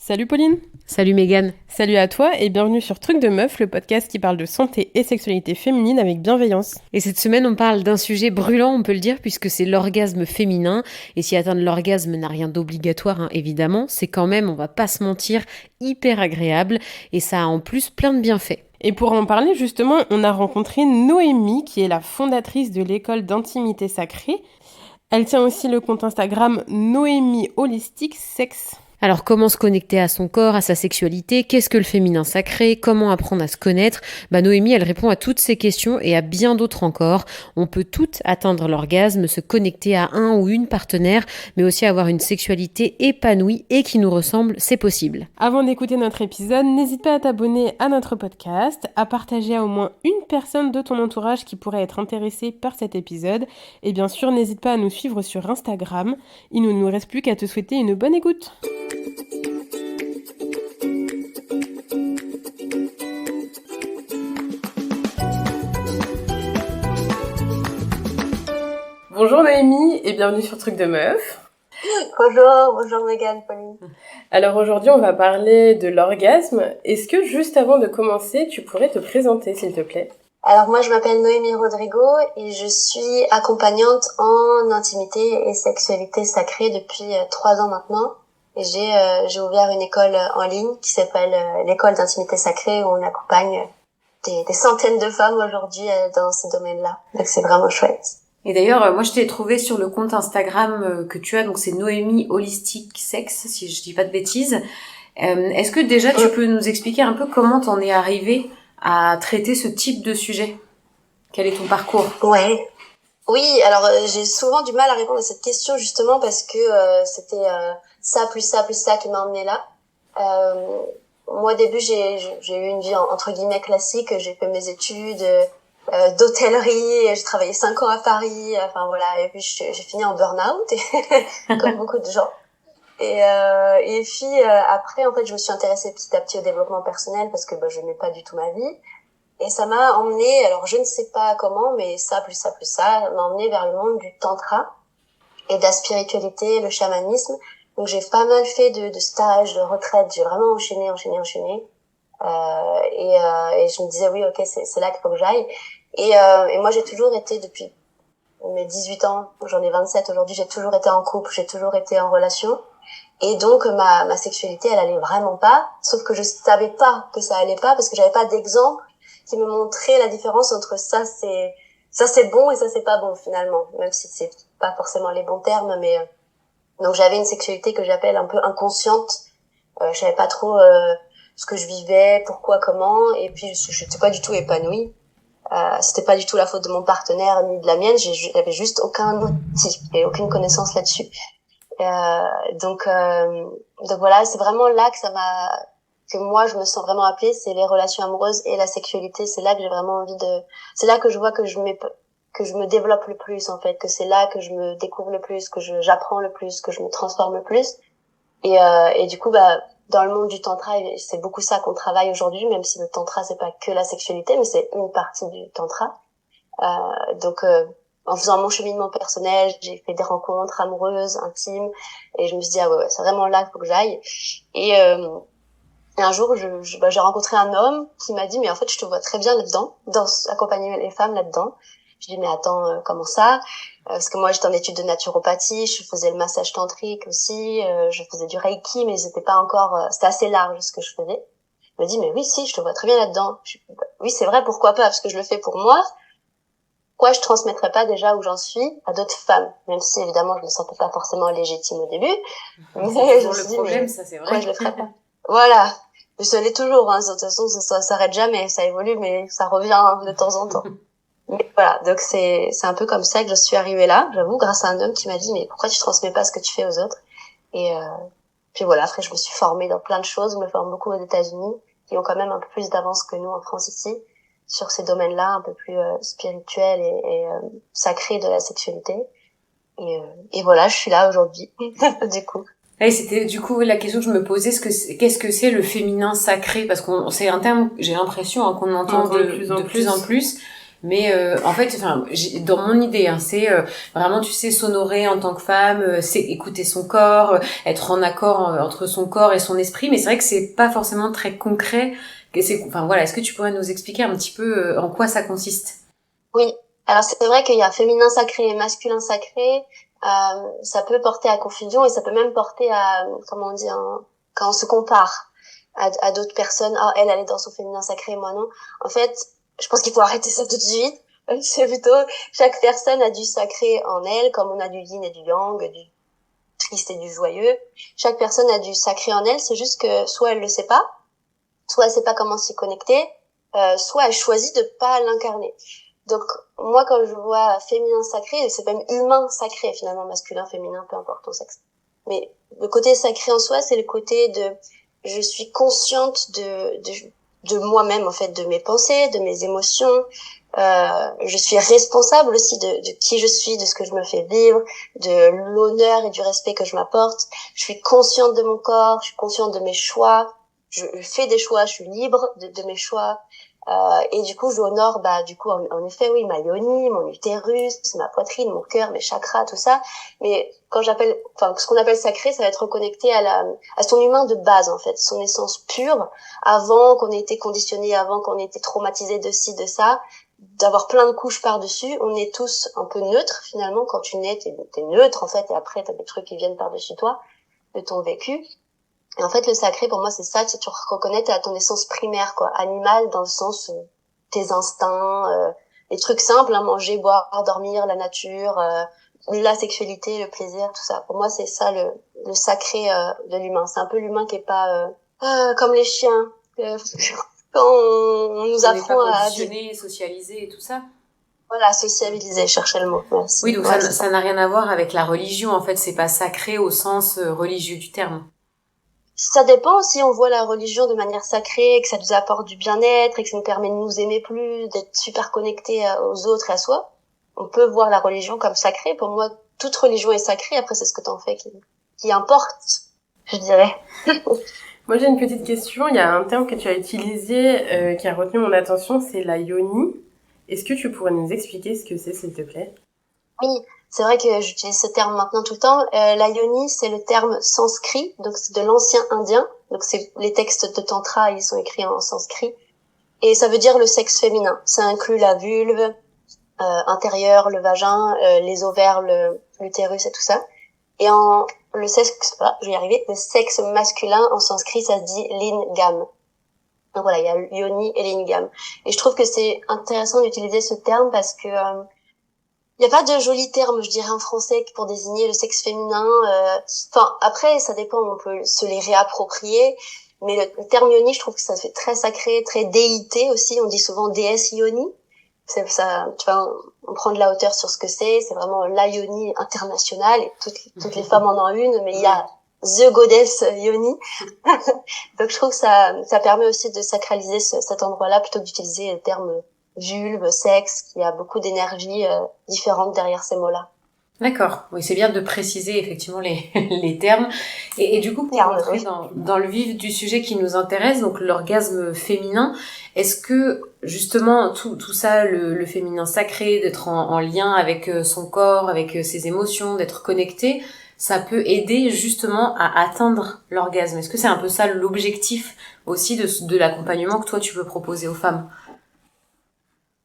Salut Pauline. Salut Mégane. Salut à toi et bienvenue sur Truc de Meuf, le podcast qui parle de santé et sexualité féminine avec bienveillance. Et cette semaine, on parle d'un sujet brûlant, on peut le dire, puisque c'est l'orgasme féminin. Et si atteindre l'orgasme n'a rien d'obligatoire, évidemment, c'est quand même, on va pas se mentir, hyper agréable. Et ça a en plus plein de bienfaits. Et pour en parler justement, on a rencontré Noémie, qui est la fondatrice de l'école d'intimité sacrée. Elle tient aussi le compte Instagram Noémie Holistic Sex. Alors comment se connecter à son corps, à sa sexualité, qu'est-ce que le féminin sacré, comment apprendre à se connaître? Noémie, elle répond à toutes ces questions et à bien d'autres encore. On peut toutes atteindre l'orgasme, se connecter à un ou une partenaire, mais aussi avoir une sexualité épanouie et qui nous ressemble, c'est possible. Avant d'écouter notre épisode, n'hésite pas à t'abonner à notre podcast, à partager à au moins une personne de ton entourage qui pourrait être intéressée par cet épisode. Et bien sûr, n'hésite pas à nous suivre sur Instagram. Il ne nous reste plus qu'à te souhaiter une bonne écoute. Bonjour Noémie et bienvenue sur Truc de Meuf. Bonjour Mégane, Pauline. Alors aujourd'hui on va parler de l'orgasme. Est-ce que juste avant de commencer tu pourrais te présenter s'il te plaît? Alors moi je m'appelle Noémie Rodrigo et je suis accompagnante en intimité et sexualité sacrée depuis 3 ans maintenant. Et j'ai ouvert une école en ligne qui s'appelle l'école d'intimité sacrée où on accompagne des centaines de femmes aujourd'hui dans ce domaine-là. Donc c'est vraiment chouette. Et d'ailleurs, moi je t'ai trouvé sur le compte Instagram que tu as, donc c'est Noémie Holistic Sex, si je dis pas de bêtises. Est-ce que déjà tu peux nous expliquer un peu comment t'en es arrivée à traiter ce type de sujet? Quel est ton parcours? Ouais. Oui, alors j'ai souvent du mal à répondre à cette question justement parce que c'était ça plus ça plus ça qui m'a emmenée là. Moi au début j'ai eu une vie entre guillemets classique, j'ai fait mes études d'hôtellerie, j'ai travaillé 5 ans à Paris, enfin voilà, et puis j'ai fini en burn-out comme beaucoup de gens. Et puis après en fait je me suis intéressée petit à petit au développement personnel parce que je n'aimais pas du tout ma vie. Et ça m'a emmenée, alors je ne sais pas comment, mais ça plus ça plus ça, m'a emmenée vers le monde du tantra et de la spiritualité, le chamanisme. Donc j'ai pas mal fait de stages, de retraites, j'ai vraiment enchaîné. Et je me disais oui ok c'est là qu'il faut que j'aille. Et moi j'ai toujours été depuis mes 18 ans, j'en ai 27 aujourd'hui, j'ai toujours été en couple, j'ai toujours été en relation. Et donc ma sexualité elle allait vraiment pas, sauf que je savais pas que ça allait pas parce que j'avais pas d'exemple qui me montrait la différence entre ça c'est bon et ça c'est pas bon finalement, même si c'est pas forcément les bons termes, mais donc j'avais une sexualité que j'appelle un peu inconsciente. Je savais pas trop ce que je vivais, pourquoi, comment, et puis je n'étais pas du tout épanouie. C'était pas du tout la faute de mon partenaire ni de la mienne, j'avais juste aucun outil et aucune connaissance là-dessus. Donc voilà, c'est vraiment là que moi je me sens vraiment appelée, c'est les relations amoureuses et la sexualité. C'est là que j'ai vraiment c'est là que je vois que je me développe le plus en fait, que c'est là que je me découvre le plus, que j'apprends le plus, que je me transforme le plus. Et du coup dans le monde du tantra, c'est beaucoup ça qu'on travaille aujourd'hui, même si le tantra c'est pas que la sexualité, mais c'est une partie du tantra. Donc en faisant mon cheminement personnel, j'ai fait des rencontres amoureuses, intimes, et je me suis dit ouais, c'est vraiment là qu'il faut que j'aille. Et un jour, j'ai rencontré un homme qui m'a dit mais en fait je te vois très bien là-dedans, accompagner les femmes là-dedans. Je dis mais attends, comment ça? Parce que moi j'étais en études de naturopathie, je faisais le massage tantrique aussi, je faisais du reiki, mais c'était pas encore, c'était assez large ce que je faisais. Il m'a dit mais oui si, je te vois très bien là-dedans. Oui c'est vrai, pourquoi pas, parce que je le fais pour moi. Pourquoi je transmettrais pas déjà où j'en suis à d'autres femmes, même si évidemment je me sentais pas forcément légitime au début. Mais je me suis dit mais ça c'est vrai. Pourquoi je le ferais pas? Voilà. Mais ça l'est toujours, hein. De toute façon, ça s'arrête jamais, ça évolue, mais ça revient de temps en temps. Mais voilà. Donc c'est un peu comme ça que je suis arrivée là, j'avoue, grâce à un homme qui m'a dit, mais pourquoi tu transmets pas ce que tu fais aux autres? Et, puis voilà, après, je me suis formée dans plein de choses. Je me forme beaucoup aux États-Unis, qui ont quand même un peu plus d'avance que nous en France ici, sur ces domaines-là, un peu plus spirituels et sacrés de la sexualité. Et voilà, je suis là aujourd'hui, du coup. Et c'était du coup la question que je me posais, qu'est-ce que c'est le féminin sacré? Parce que c'est un terme, j'ai l'impression qu'on entend de plus en plus. Mais en fait, enfin, dans mon idée, hein, c'est vraiment, tu sais, s'honorer en tant que femme, c'est écouter son corps, être en accord entre son corps et son esprit. Mais c'est vrai que c'est pas forcément très concret. Enfin voilà, est-ce que tu pourrais nous expliquer un petit peu en quoi ça consiste? Oui. Alors c'est vrai qu'il y a féminin sacré et masculin sacré. Ça peut porter à confusion et ça peut même porter à, comment on dit, quand on se compare à d'autres personnes. Ah, elle est dans son féminin sacré, moi non. En fait, je pense qu'il faut arrêter ça tout de suite. C'est plutôt, chaque personne a du sacré en elle, comme on a du yin et du yang, du triste et du joyeux. Chaque personne a du sacré en elle. C'est juste que soit elle le sait pas, soit elle sait pas comment s'y connecter, soit elle choisit de pas l'incarner. Donc moi quand je vois féminin sacré, c'est même humain sacré finalement, masculin, féminin, peu importe ton sexe. Mais le côté sacré en soi, c'est le côté de je suis consciente de moi-même en fait, de mes pensées, de mes émotions. Je suis responsable aussi de qui je suis, de ce que je me fais vivre, de l'honneur et du respect que je m'apporte. Je suis consciente de mon corps, je suis consciente de mes choix. Je fais des choix, je suis libre de mes choix. Et du coup, j'honore, du coup, en effet, oui, ma yoni, mon utérus, ma poitrine, mon cœur, mes chakras, tout ça. Mais ce qu'on appelle sacré, ça va être reconnecté à son humain de base, en fait, son essence pure, avant qu'on ait été conditionné, avant qu'on ait été traumatisé de ci, de ça, d'avoir plein de couches par-dessus. On est tous un peu neutres, finalement. Quand tu nais, t'es neutre, en fait, et après, t'as des trucs qui viennent par-dessus toi, de ton vécu. Et en fait, le sacré, pour moi, c'est ça, c'est tu reconnais à ton essence primaire, quoi, animale, dans le sens tes instincts, les trucs simples, hein, manger, boire, dormir, la nature, la sexualité, le plaisir, tout ça. Pour moi, c'est ça le sacré de l'humain. C'est un peu l'humain qui est pas comme les chiens. Quand on nous On n'est pas apprend à conditionné, socialisé et tout ça. voilà, sociabiliser, chercher le mot. Merci. Oui, donc Ouais, ça n'a rien à voir avec la religion. En fait, c'est pas sacré au sens religieux du terme. ça dépend si on voit la religion de manière sacrée, que ça nous apporte du bien-être et que ça nous permet de nous aimer plus, d'être super connectés aux autres et à soi. On peut voir la religion comme sacrée. Pour moi, toute religion est sacrée. Après, c'est ce que t'en fais qui importe, je dirais. Moi, j'ai une petite question. Il y a un terme que tu as utilisé qui a retenu mon attention, c'est la yoni. Est-ce que tu pourrais nous expliquer ce que c'est, s'il te plaît? Oui, c'est vrai que j'utilise ce terme maintenant tout le temps. La yoni, c'est le terme sanskrit, donc c'est de l'ancien indien. Donc c'est les textes de tantra, ils sont écrits en sanskrit. Et ça veut dire le sexe féminin. Ça inclut la vulve, intérieur, le vagin, les ovaires, l'utérus et tout ça. Et le sexe, je vais y arriver, le sexe masculin en sanskrit, ça se dit lingam. Donc voilà, il y a yoni et lingam. Et je trouve que c'est intéressant d'utiliser ce terme parce que il n'y a pas de joli terme, je dirais, en français pour désigner le sexe féminin. Enfin, après, ça dépend, on peut se les réapproprier. Mais le terme yoni, je trouve que ça fait très sacré, très déité aussi. On dit souvent déesse yoni. C'est ça, tu vois, on prend de la hauteur sur ce que c'est. C'est vraiment la yoni internationale et toutes les femmes en ont une, mais il y a the goddess yoni. Donc je trouve que ça permet aussi de sacraliser cet endroit-là plutôt que d'utiliser le terme vulve, sexe, qui a beaucoup d'énergie différente derrière ces mots-là. D'accord. Oui, c'est bien de préciser effectivement les, les termes. Et du coup, pour rentrer dans le vif du sujet qui nous intéresse, donc l'orgasme féminin, est-ce que justement tout ça, le féminin sacré, d'être en lien avec son corps, avec ses émotions, d'être connecté, ça peut aider justement à atteindre l'orgasme? Est-ce que c'est un peu ça l'objectif aussi de l'accompagnement que toi tu peux proposer aux femmes?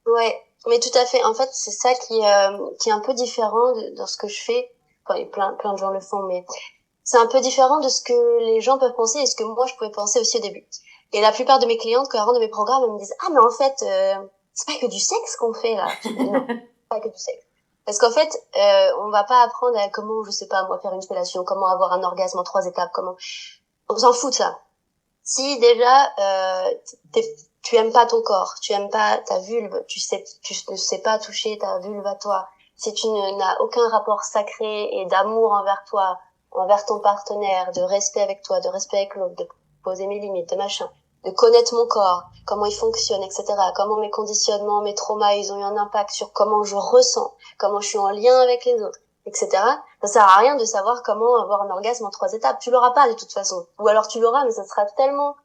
Ouais, mais tout à fait. En fait, c'est ça qui est un peu différent dans ce que je fais. Enfin, et plein de gens le font, mais c'est un peu différent de ce que les gens peuvent penser et ce que moi je pouvais penser aussi au début. Et la plupart de mes clientes, quand elles rentrent dans mes programmes, elles me disent: ah, mais en fait, c'est pas que du sexe qu'on fait là. Je dis, non, pas que du sexe. Parce qu'en fait, on va pas apprendre à comment, je sais pas, moi, faire une fellation, comment avoir un orgasme en 3 étapes, comment. On s'en fout de ça. Si déjà tu aimes pas ton corps, tu aimes pas ta vulve, tu ne sais pas toucher ta vulve à toi, si tu n'as aucun rapport sacré et d'amour envers toi, envers ton partenaire, de respect avec toi, de respect avec l'autre, de poser mes limites, de machin, de connaître mon corps, comment il fonctionne, etc., comment mes conditionnements, mes traumas, ils ont eu un impact sur comment je ressens, comment je suis en lien avec les autres, etc. Ça sert à rien de savoir comment avoir un orgasme en 3 étapes. Tu l'auras pas de toute façon. Ou alors tu l'auras, mais ça sera tellement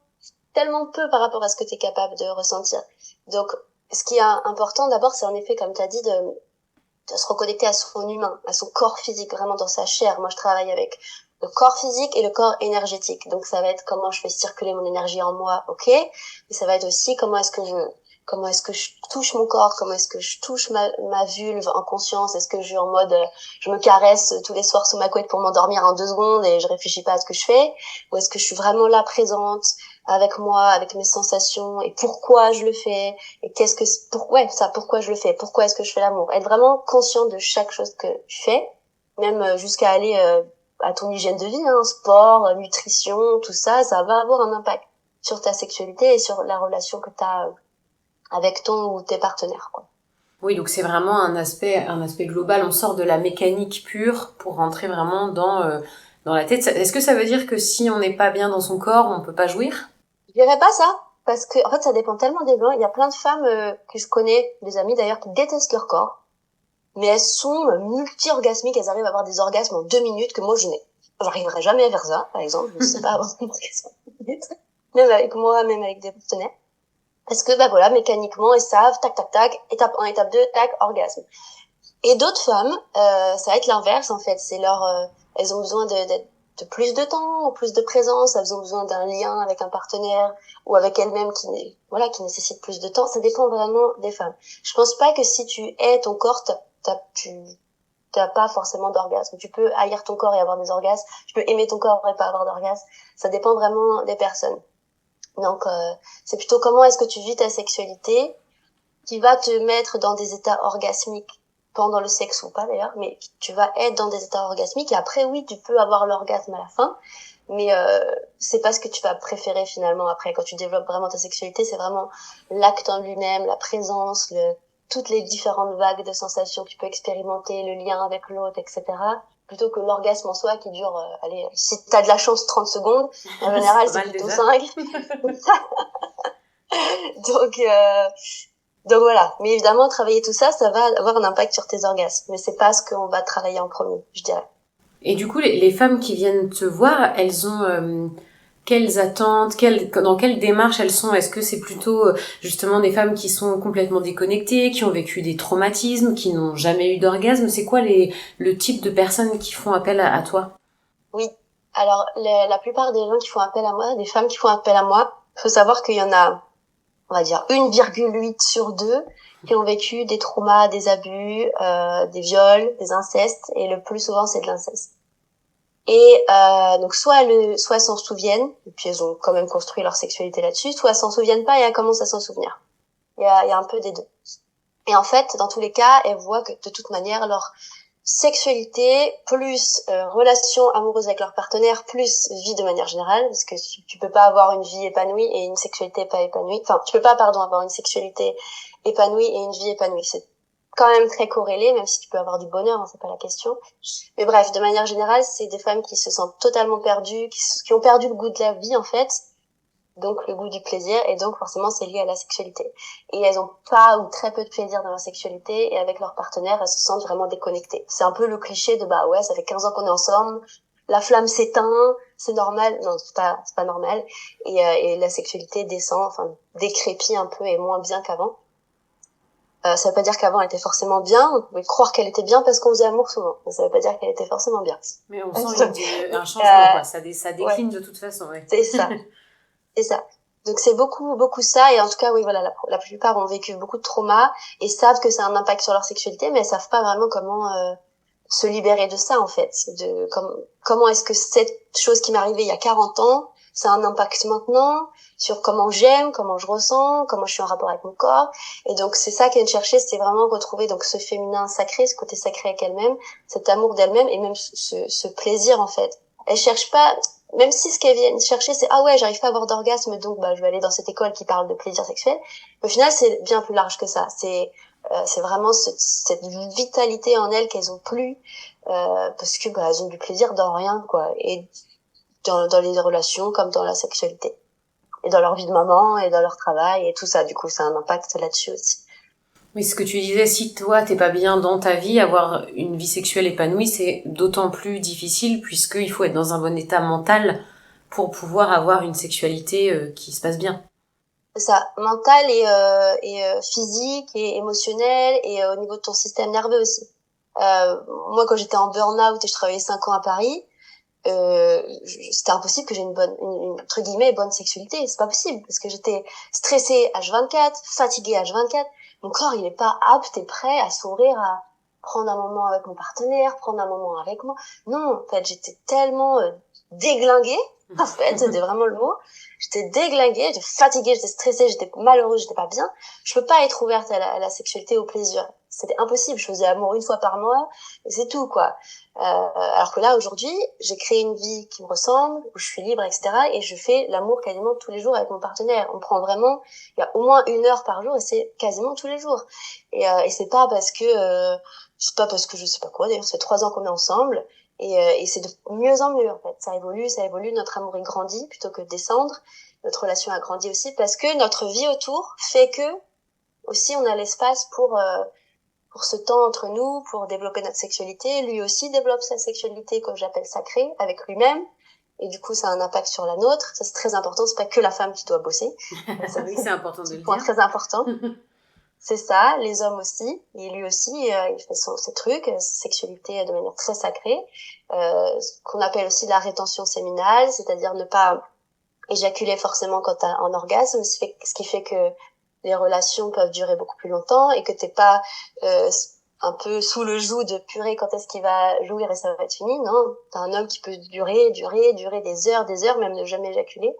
peu par rapport à ce que tu es capable de ressentir. Donc, ce qui est important d'abord, c'est en effet, comme tu as dit, de se reconnecter à son humain, à son corps physique, vraiment dans sa chair. Moi, je travaille avec le corps physique et le corps énergétique. Donc, ça va être comment je fais circuler mon énergie en moi, ok. Mais ça va être aussi comment est-ce que je touche mon corps, comment est-ce que je touche ma vulve en conscience. Est-ce que je suis en mode, je me caresse tous les soirs sous ma couette pour m'endormir en 2 secondes et je réfléchis pas à ce que je fais? Ou est-ce que je suis vraiment là présente avec moi, avec mes sensations et pourquoi je le fais? Et pourquoi je le fais? Pourquoi est-ce que je fais l'amour? Être vraiment conscient de chaque chose que tu fais, même jusqu'à aller à ton hygiène de vie, hein, sport, nutrition, tout ça, ça va avoir un impact sur ta sexualité et sur la relation que tu as avec ton ou tes partenaires, quoi. Oui, donc c'est vraiment un aspect global. On sort de la mécanique pure pour rentrer vraiment dans la tête. Est-ce que ça veut dire que si on n'est pas bien dans son corps, on peut pas jouir? Je dirais pas ça, parce que en fait ça dépend tellement des gens. Il y a plein de femmes que je connais, des amies d'ailleurs, qui détestent leur corps, mais elles sont multi-orgasmiques, elles arrivent à avoir des orgasmes en 2 minutes que moi je n'ai. J'arriverai jamais à faire ça, par exemple, je sais pas avoir un orgasme en 2 minutes, même avec moi, même avec des partenaires. Parce que, bah voilà, mécaniquement, elles savent, tac, tac, tac, étape 1, étape 2, tac, orgasme. Et d'autres femmes, ça va être l'inverse, en fait. Elles ont besoin de plus de temps, ou plus de présence, elles ont besoin d'un lien avec un partenaire, ou avec elles-mêmes qui nécessite plus de temps. Ça dépend vraiment des femmes. Je pense pas que si tu hais ton corps, tu t'as pas forcément d'orgasme. Tu peux haïr ton corps et avoir des orgasmes. Tu peux aimer ton corps et pas avoir d'orgasme. Ça dépend vraiment des personnes. Donc, c'est plutôt comment est-ce que tu vis ta sexualité qui va te mettre dans des états orgasmiques pendant le sexe ou pas d'ailleurs, mais tu vas être dans des états orgasmiques et après oui, tu peux avoir l'orgasme à la fin, mais c'est pas ce que tu vas préférer finalement après quand tu développes vraiment ta sexualité, c'est vraiment l'acte en lui-même, la présence, toutes les différentes vagues de sensations que tu peux expérimenter, le lien avec l'autre, etc. Plutôt que l'orgasme en soi qui dure, allez, si t'as de la chance, 30 secondes. En général, c'est plutôt 5. Donc, donc voilà. Mais évidemment, travailler tout ça, ça va avoir un impact sur tes orgasmes. Mais c'est pas ce qu'on va travailler en premier, je dirais. Et du coup, les femmes qui viennent te voir, elles ont quelles attentes, dans quelle démarche elles sont? Est-ce que c'est plutôt justement des femmes qui sont complètement déconnectées, qui ont vécu des traumatismes, qui n'ont jamais eu d'orgasme? C'est quoi le type de personnes qui font appel à toi? Oui. Alors, la plupart des gens qui font appel à moi, des femmes qui font appel à moi, faut savoir qu'il y en a, on va dire 1,8 sur 2 qui ont vécu des traumas, des abus, des viols, des incestes, et le plus souvent c'est de l'inceste. Et donc soit elles s'en souviennent, et puis elles ont quand même construit leur sexualité là-dessus, soit elles s'en souviennent pas et elles commencent à s'en souvenir. Il y a un peu des deux. Et en fait, dans tous les cas, elles voient que de toute manière leur sexualité plus relation amoureuse avec leur partenaire plus vie de manière générale, parce que tu peux pas avoir une vie épanouie et une sexualité pas épanouie. Enfin, tu peux pas, avoir une sexualité épanouie et une vie épanouie. C'est quand même très corrélé, même si tu peux avoir du bonheur, hein, c'est pas la question. Mais bref, de manière générale, c'est des femmes qui se sentent totalement perdues, qui ont perdu le goût de la vie en fait, donc le goût du plaisir, et donc forcément c'est lié à la sexualité. Et elles ont pas ou très peu de plaisir dans leur sexualité, et avec leur partenaire, elles se sentent vraiment déconnectées. C'est un peu le cliché de bah ouais, ça fait 15 ans qu'on est ensemble, la flamme s'éteint, c'est normal. Non, c'est pas normal. Et la sexualité descend, enfin décrépit un peu et moins bien qu'avant. Ça veut pas dire qu'avant elle était forcément bien, on pouvait croire qu'elle était bien parce qu'on faisait amour souvent, mais ça veut pas dire qu'elle était forcément bien. Mais on sent un changement, quoi. Ça décline ouais, de toute façon, ouais. c'est ça. C'est ça. Donc c'est beaucoup ça, et en tout cas oui voilà, la plupart ont vécu beaucoup de traumas et savent que ça a un impact sur leur sexualité, mais elles savent pas vraiment comment se libérer de ça en fait, comment est-ce que cette chose qui m'est arrivée il y a 40 ans, ça a un impact maintenant sur comment j'aime, comment je ressens, comment je suis en rapport avec mon corps. Et donc c'est ça qu'elles viennent chercher, c'est vraiment retrouver donc ce féminin sacré, ce côté sacré avec elle-même, cet amour d'elle-même et même ce plaisir en fait. Elles cherchent pas, même si ce qu'elles viennent chercher c'est ah ouais, j'arrive pas à avoir d'orgasme, donc bah je vais aller dans cette école qui parle de plaisir sexuel. Au final c'est bien plus large que ça. C'est vraiment cette vitalité en elles qu'elles ont plus parce que bah elles ont du plaisir dans rien quoi, et dans les relations comme dans la sexualité et dans leur vie de maman et dans leur travail et tout ça. Du coup ça a un impact là-dessus aussi. Mais ce que tu disais, si toi t'es pas bien dans ta vie, avoir une vie sexuelle épanouie, c'est d'autant plus difficile puisqu'il faut être dans un bon état mental pour pouvoir avoir une sexualité qui se passe bien. C'est ça, mental et physique et émotionnel et au niveau de ton système nerveux aussi. Moi, quand j'étais en burn-out et je travaillais 5 ans à Paris, c'était impossible que j'ai une entre guillemets bonne sexualité. C'est pas possible parce que j'étais stressée H24, fatiguée H24. Mon corps, il est pas apte et prêt à s'ouvrir, à prendre un moment avec mon partenaire, prendre un moment avec moi. Non, en fait, j'étais tellement déglinguée. En fait, c'était vraiment le mot. J'étais déglinguée, j'étais fatiguée, j'étais stressée, j'étais malheureuse, j'étais pas bien. Je peux pas être ouverte à la sexualité, au plaisir. C'était impossible. Je faisais l'amour une fois par mois et c'est tout, quoi. Alors que là, aujourd'hui, j'ai créé une vie qui me ressemble, où je suis libre, etc. Et je fais l'amour quasiment tous les jours avec mon partenaire. On prend vraiment, il y a au moins 1 heure par jour et c'est quasiment tous les jours. Et c'est pas parce que je sais pas quoi. D'ailleurs, ça fait 3 ans qu'on est ensemble. Et c'est de mieux en mieux, en fait. Ça évolue. Notre amour, il grandit plutôt que descendre. Notre relation a grandi aussi parce que notre vie autour fait que aussi on a l'espace pour ce temps entre nous, pour développer notre sexualité. Lui aussi développe sa sexualité, comme j'appelle sacrée, avec lui-même. Et du coup, ça a un impact sur la nôtre. Ça, c'est très important. C'est pas que la femme qui doit bosser. Oui, c'est important de le point dire. très important. C'est ça, les hommes aussi. Et lui aussi, il fait ses trucs, sa sexualité de manière très sacrée. Ce qu'on appelle aussi la rétention séminale, c'est-à-dire ne pas éjaculer forcément quand t'as un orgasme, ce qui fait que les relations peuvent durer beaucoup plus longtemps et que t'es pas un peu sous le joug de purée quand est-ce qu'il va jouir et ça va être fini. Non, t'as un homme qui peut durer des heures, même ne jamais éjaculer.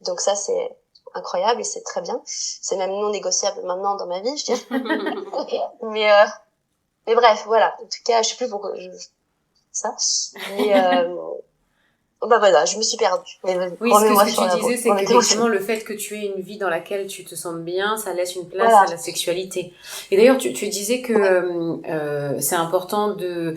Donc ça, c'est incroyable et c'est très bien. C'est même non négociable maintenant dans ma vie, je dirais. Mais bref, voilà. En tout cas, je sais plus pourquoi ça. Mais bah voilà, je me suis perdue. Mais Oui, ce remets-moi que sur tu la disais, route. c'est qu'effectivement, le fait que tu aies une vie dans laquelle tu te sens bien, ça laisse une place Voilà. à la sexualité. Et d'ailleurs, tu disais que c'est important de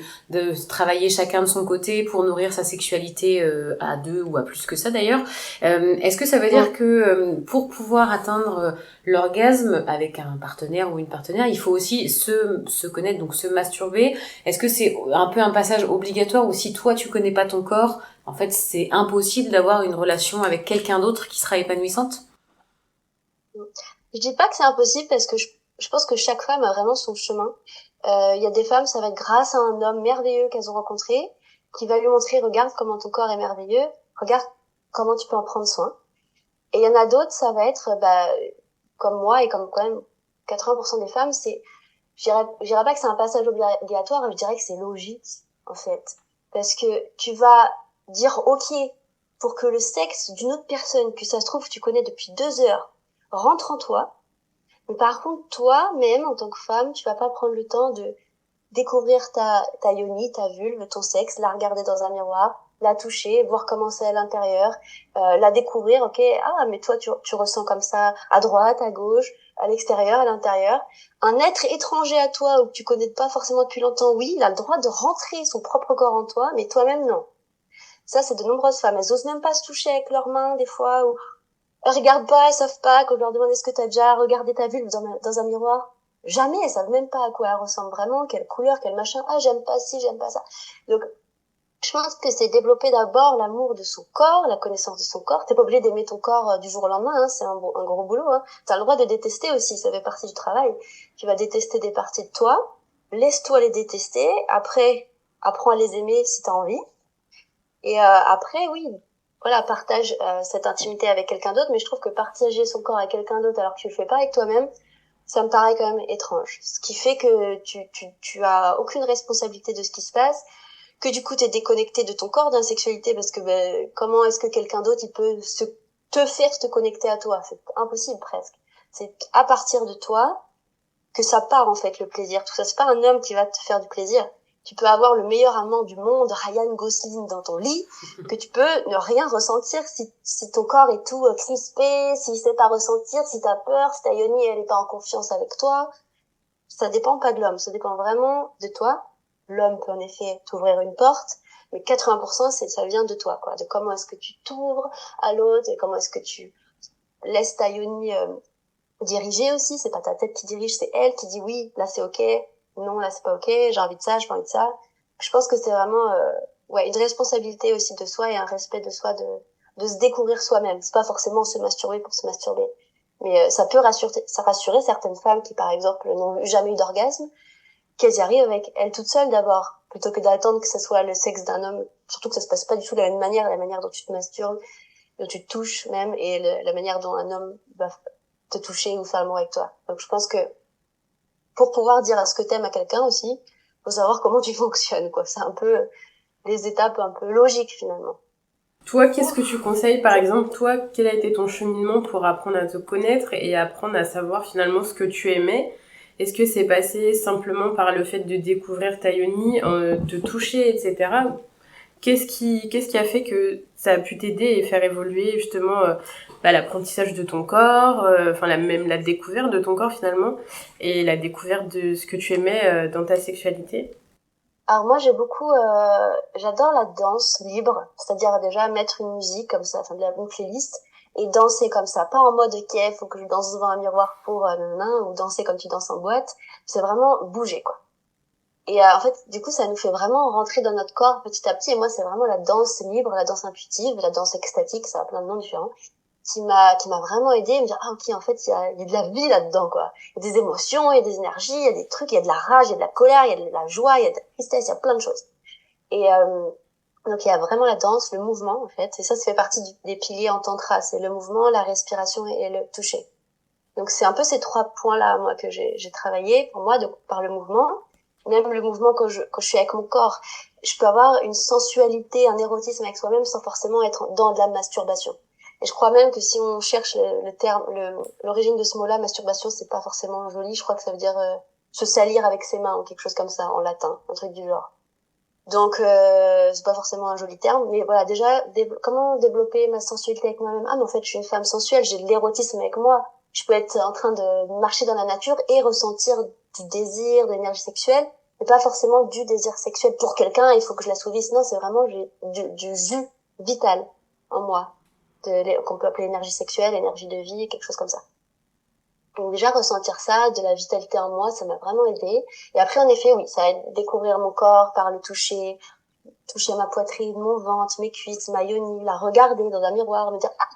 travailler chacun de son côté pour nourrir sa sexualité à 2 ou à plus que ça d'ailleurs. Est-ce que ça veut dire que pour pouvoir atteindre l'orgasme avec un partenaire ou une partenaire, il faut aussi se connaître, donc se masturber? Est-ce que c'est un peu un passage obligatoire ou si toi tu connais pas ton corps, en fait, c'est impossible d'avoir une relation avec quelqu'un d'autre qui sera épanouissante? Je dis pas que c'est impossible parce que je pense que chaque femme a vraiment son chemin. Il y a des femmes, ça va être grâce à un homme merveilleux qu'elles ont rencontré, qui va lui montrer, regarde comment ton corps est merveilleux, regarde comment tu peux en prendre soin. Et il y en a d'autres, ça va être, comme moi et comme quand même 80% des femmes, je dirais pas que c'est un passage obligatoire, je dirais que c'est logique, en fait. Parce que tu vas dire OK pour que le sexe d'une autre personne, que ça se trouve, tu connais depuis 2 heures, rentre en toi. Mais par contre, toi-même, en tant que femme, tu vas pas prendre le temps de découvrir ta yoni, ta vulve, ton sexe, la regarder dans un miroir, la toucher, voir comment c'est à l'intérieur, la découvrir, ok, ah, mais toi, tu ressens comme ça, à droite, à gauche, à l'extérieur, à l'intérieur. Un être étranger à toi, ou que tu connais pas forcément depuis longtemps, oui, il a le droit de rentrer son propre corps en toi, mais toi-même, non. Ça, c'est de nombreuses femmes. Elles osent même pas se toucher avec leurs mains, des fois, ou elles regardent pas, elles savent pas, quand je leur demande est-ce que t'as déjà regardé ta vulve dans un miroir, jamais, elles savent même pas à quoi elle ressemble vraiment, quelle couleur, quel machin, ah, j'aime pas ci, j'aime pas ça. Donc, je pense que c'est développer d'abord l'amour de son corps, la connaissance de son corps. T'es pas obligé d'aimer ton corps du jour au lendemain, hein, c'est un gros boulot, hein. T'as le droit de détester aussi, ça fait partie du travail. Tu vas détester des parties de toi, laisse-toi les détester, après, apprends à les aimer si t'as envie. Et après, oui, voilà, partage cette intimité avec quelqu'un d'autre, mais je trouve que partager son corps avec quelqu'un d'autre alors que tu le fais pas avec toi-même, ça me paraît quand même étrange. Ce qui fait que tu as aucune responsabilité de ce qui se passe, que du coup t'es déconnecté de ton corps, d'insexualité, parce que comment est-ce que quelqu'un d'autre il peut te faire te connecter à toi? C'est impossible presque. C'est à partir de toi que ça part en fait le plaisir. Tout ça, c'est pas un homme qui va te faire du plaisir. Tu peux avoir le meilleur amant du monde, Ryan Gosling, dans ton lit, que tu peux ne rien ressentir si ton corps est tout crispé, s'il sait pas ressentir, si t'as peur, si ta yoni elle est pas en confiance avec toi. Ça dépend pas de l'homme, ça dépend vraiment de toi. L'homme peut en effet t'ouvrir une porte, mais 80% ça vient de toi, quoi. De comment est-ce que tu t'ouvres à l'autre, et comment est-ce que tu laisses ta yoni diriger aussi. C'est pas ta tête qui dirige, c'est elle qui dit oui, là c'est ok, non là c'est pas ok, j'ai envie de ça, j'ai pas envie de ça. Je pense que c'est vraiment une responsabilité aussi de soi et un respect de soi de se découvrir soi-même. C'est pas forcément se masturber pour se masturber, Mais ça rassurer certaines femmes qui, par exemple, n'ont jamais eu d'orgasme, qu'elles y arrivent avec elles toutes seules d'abord, plutôt que d'attendre que ce soit le sexe d'un homme, surtout que ça se passe pas du tout de la manière dont tu te masturbes, dont tu te touches même, et la manière dont un homme va te toucher ou faire l'amour avec toi. Donc je pense que pour pouvoir dire à ce que t'aimes à quelqu'un aussi, faut savoir comment tu fonctionnes, quoi. C'est un peu des étapes un peu logiques finalement. Toi, qu'est-ce que tu conseilles, par exemple, toi, quel a été ton cheminement pour apprendre à te connaître et apprendre à savoir finalement ce que tu aimais? Est-ce que c'est passé simplement par le fait de découvrir ta yoni, te toucher, etc. Qu'est-ce qui a fait que ça a pu t'aider et faire évoluer justement l'apprentissage de ton corps, même la découverte de ton corps finalement, et la découverte de ce que tu aimais dans ta sexualité? Alors moi j'adore la danse libre, c'est-à-dire déjà mettre une musique comme ça, enfin une playlist, et danser comme ça, pas en mode ok, faut que je danse devant un miroir pour ou danser comme tu danses en boîte, c'est vraiment bouger quoi. Et en fait, du coup, ça nous fait vraiment rentrer dans notre corps petit à petit. Et moi, c'est vraiment la danse libre, la danse intuitive, la danse extatique, ça a plein de noms différents, qui m'a vraiment aidé à me dire, ah, ok, en fait, il y a de la vie là-dedans, quoi. Il y a des émotions, il y a des énergies, il y a des trucs, il y a de la rage, il y a de la colère, il y a de la joie, il y a de la tristesse, il y a plein de choses. Et, donc, il y a vraiment la danse, le mouvement, en fait. Et ça fait partie des piliers en tantra. C'est le mouvement, la respiration et le toucher. Donc, c'est un peu ces trois points-là, moi, que j'ai travaillé pour moi, donc, par le mouvement. Même le mouvement quand je suis avec mon corps, je peux avoir une sensualité, un érotisme avec soi-même sans forcément être dans de la masturbation. Et je crois même que si on cherche le terme, l'origine de ce mot-là, masturbation, c'est pas forcément joli. Je crois que ça veut dire se salir avec ses mains ou quelque chose comme ça en latin, un truc du genre. Donc c'est pas forcément un joli terme, mais voilà, déjà comment développer ma sensualité avec moi-même. Ah mais en fait je suis une femme sensuelle, j'ai de l'érotisme avec moi. Je peux être en train de marcher dans la nature et ressentir du désir, de l'énergie sexuelle, mais pas forcément du désir sexuel pour quelqu'un, il faut que je l'assouvisse. Non, c'est vraiment j'ai du jus vital en moi, qu'on peut appeler énergie sexuelle, énergie de vie, quelque chose comme ça. Donc déjà ressentir ça, de la vitalité en moi, ça m'a vraiment aidé. Et après en effet, oui, ça aide découvrir mon corps par le toucher, toucher ma poitrine, mon ventre, mes cuisses, ma yoni, la regarder dans un miroir, me dire ah,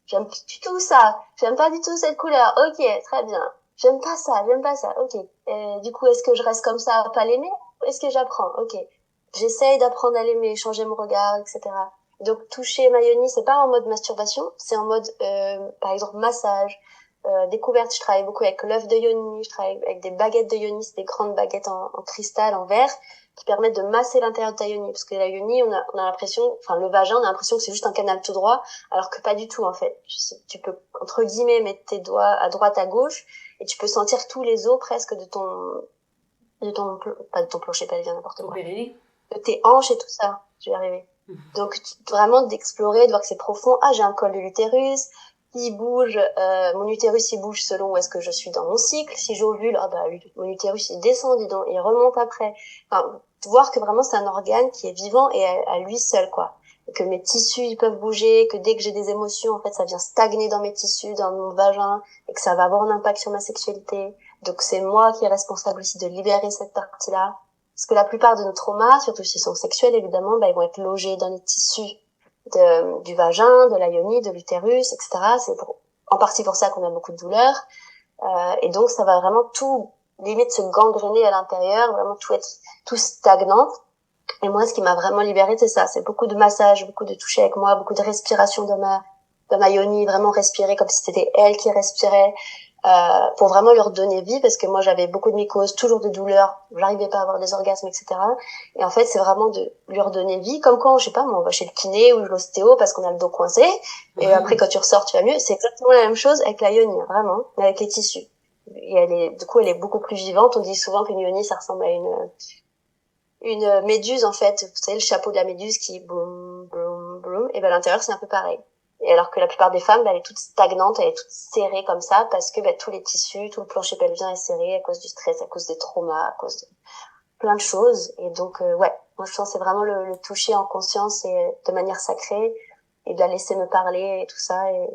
j'aime plus du tout ça, j'aime pas du tout cette couleur. OK, très bien. J'aime pas ça, j'aime pas ça. OK. Du coup, est-ce que je reste comme ça à pas l'aimer ou est-ce que j'apprends? OK. J'essaye d'apprendre à l'aimer, changer mon regard, etc. Donc toucher ma yoni, c'est pas en mode masturbation, c'est en mode par exemple massage, découverte. Je travaille beaucoup avec l'œuf de yoni, je travaille avec des baguettes de yoni, c'est des grandes baguettes en cristal, en verre, qui permettent de masser l'intérieur de ta yoni, parce que la yoni, on a l'impression, enfin le vagin, on a l'impression que c'est juste un canal tout droit, alors que pas du tout en fait. Tu peux entre guillemets mettre tes doigts à droite, à gauche, et tu peux sentir tous les os presque pas de ton plancher pelvien, n'importe quoi, de tes hanches et tout ça. Je vais y arriver. Donc vraiment d'explorer, de voir que c'est profond. Ah, j'ai un col de l'utérus qui bouge, mon utérus il bouge selon où est-ce que je suis dans mon cycle. Si j'ovule, ah bah mon utérus il descend, dis donc, il remonte après. Enfin, voir que vraiment c'est un organe qui est vivant et à lui seul, quoi. Et que mes tissus ils peuvent bouger, que dès que j'ai des émotions, en fait, ça vient stagner dans mes tissus, dans mon vagin, et que ça va avoir un impact sur ma sexualité. Donc c'est moi qui est responsable aussi de libérer cette partie-là. Parce que la plupart de nos traumas, surtout s'ils sont sexuels évidemment, bah, ils vont être logés dans les tissus du vagin, de la yoni, de l'utérus, etc. C'est en partie pour ça qu'on a beaucoup de douleurs. Et donc ça va vraiment tout, limite se gangréner à l'intérieur, vraiment tout être tout stagnant. Et moi, ce qui m'a vraiment libérée, c'est ça. C'est beaucoup de massage, beaucoup de toucher avec moi, beaucoup de respiration dans ma yoni, vraiment respirer comme si c'était elle qui respirait. Pour vraiment leur donner vie, parce que moi j'avais beaucoup de mycoses, toujours de douleurs, j'arrivais pas à avoir des orgasmes, etc. Et en fait c'est vraiment de leur donner vie, comme quand, je sais pas, moi on va chez le kiné ou l'ostéo parce qu'on a le dos coincé, et après quand tu ressors tu vas mieux. C'est exactement la même chose avec la yoni, vraiment, mais avec les tissus. Et du coup elle est beaucoup plus vivante. On dit souvent qu'une yoni ça ressemble à une méduse en fait, vous savez le chapeau de la méduse qui boum boum boum, et ben à l'intérieur c'est un peu pareil. Et alors que la plupart des femmes, elle est toute stagnante, elle est toute serrée comme ça, parce que tous les tissus, tout le plancher pelvien est serré à cause du stress, à cause des traumas, à cause de plein de choses. Et donc, ouais, moi je pense que c'est vraiment le toucher en conscience et de manière sacrée, et de la laisser me parler et tout ça, et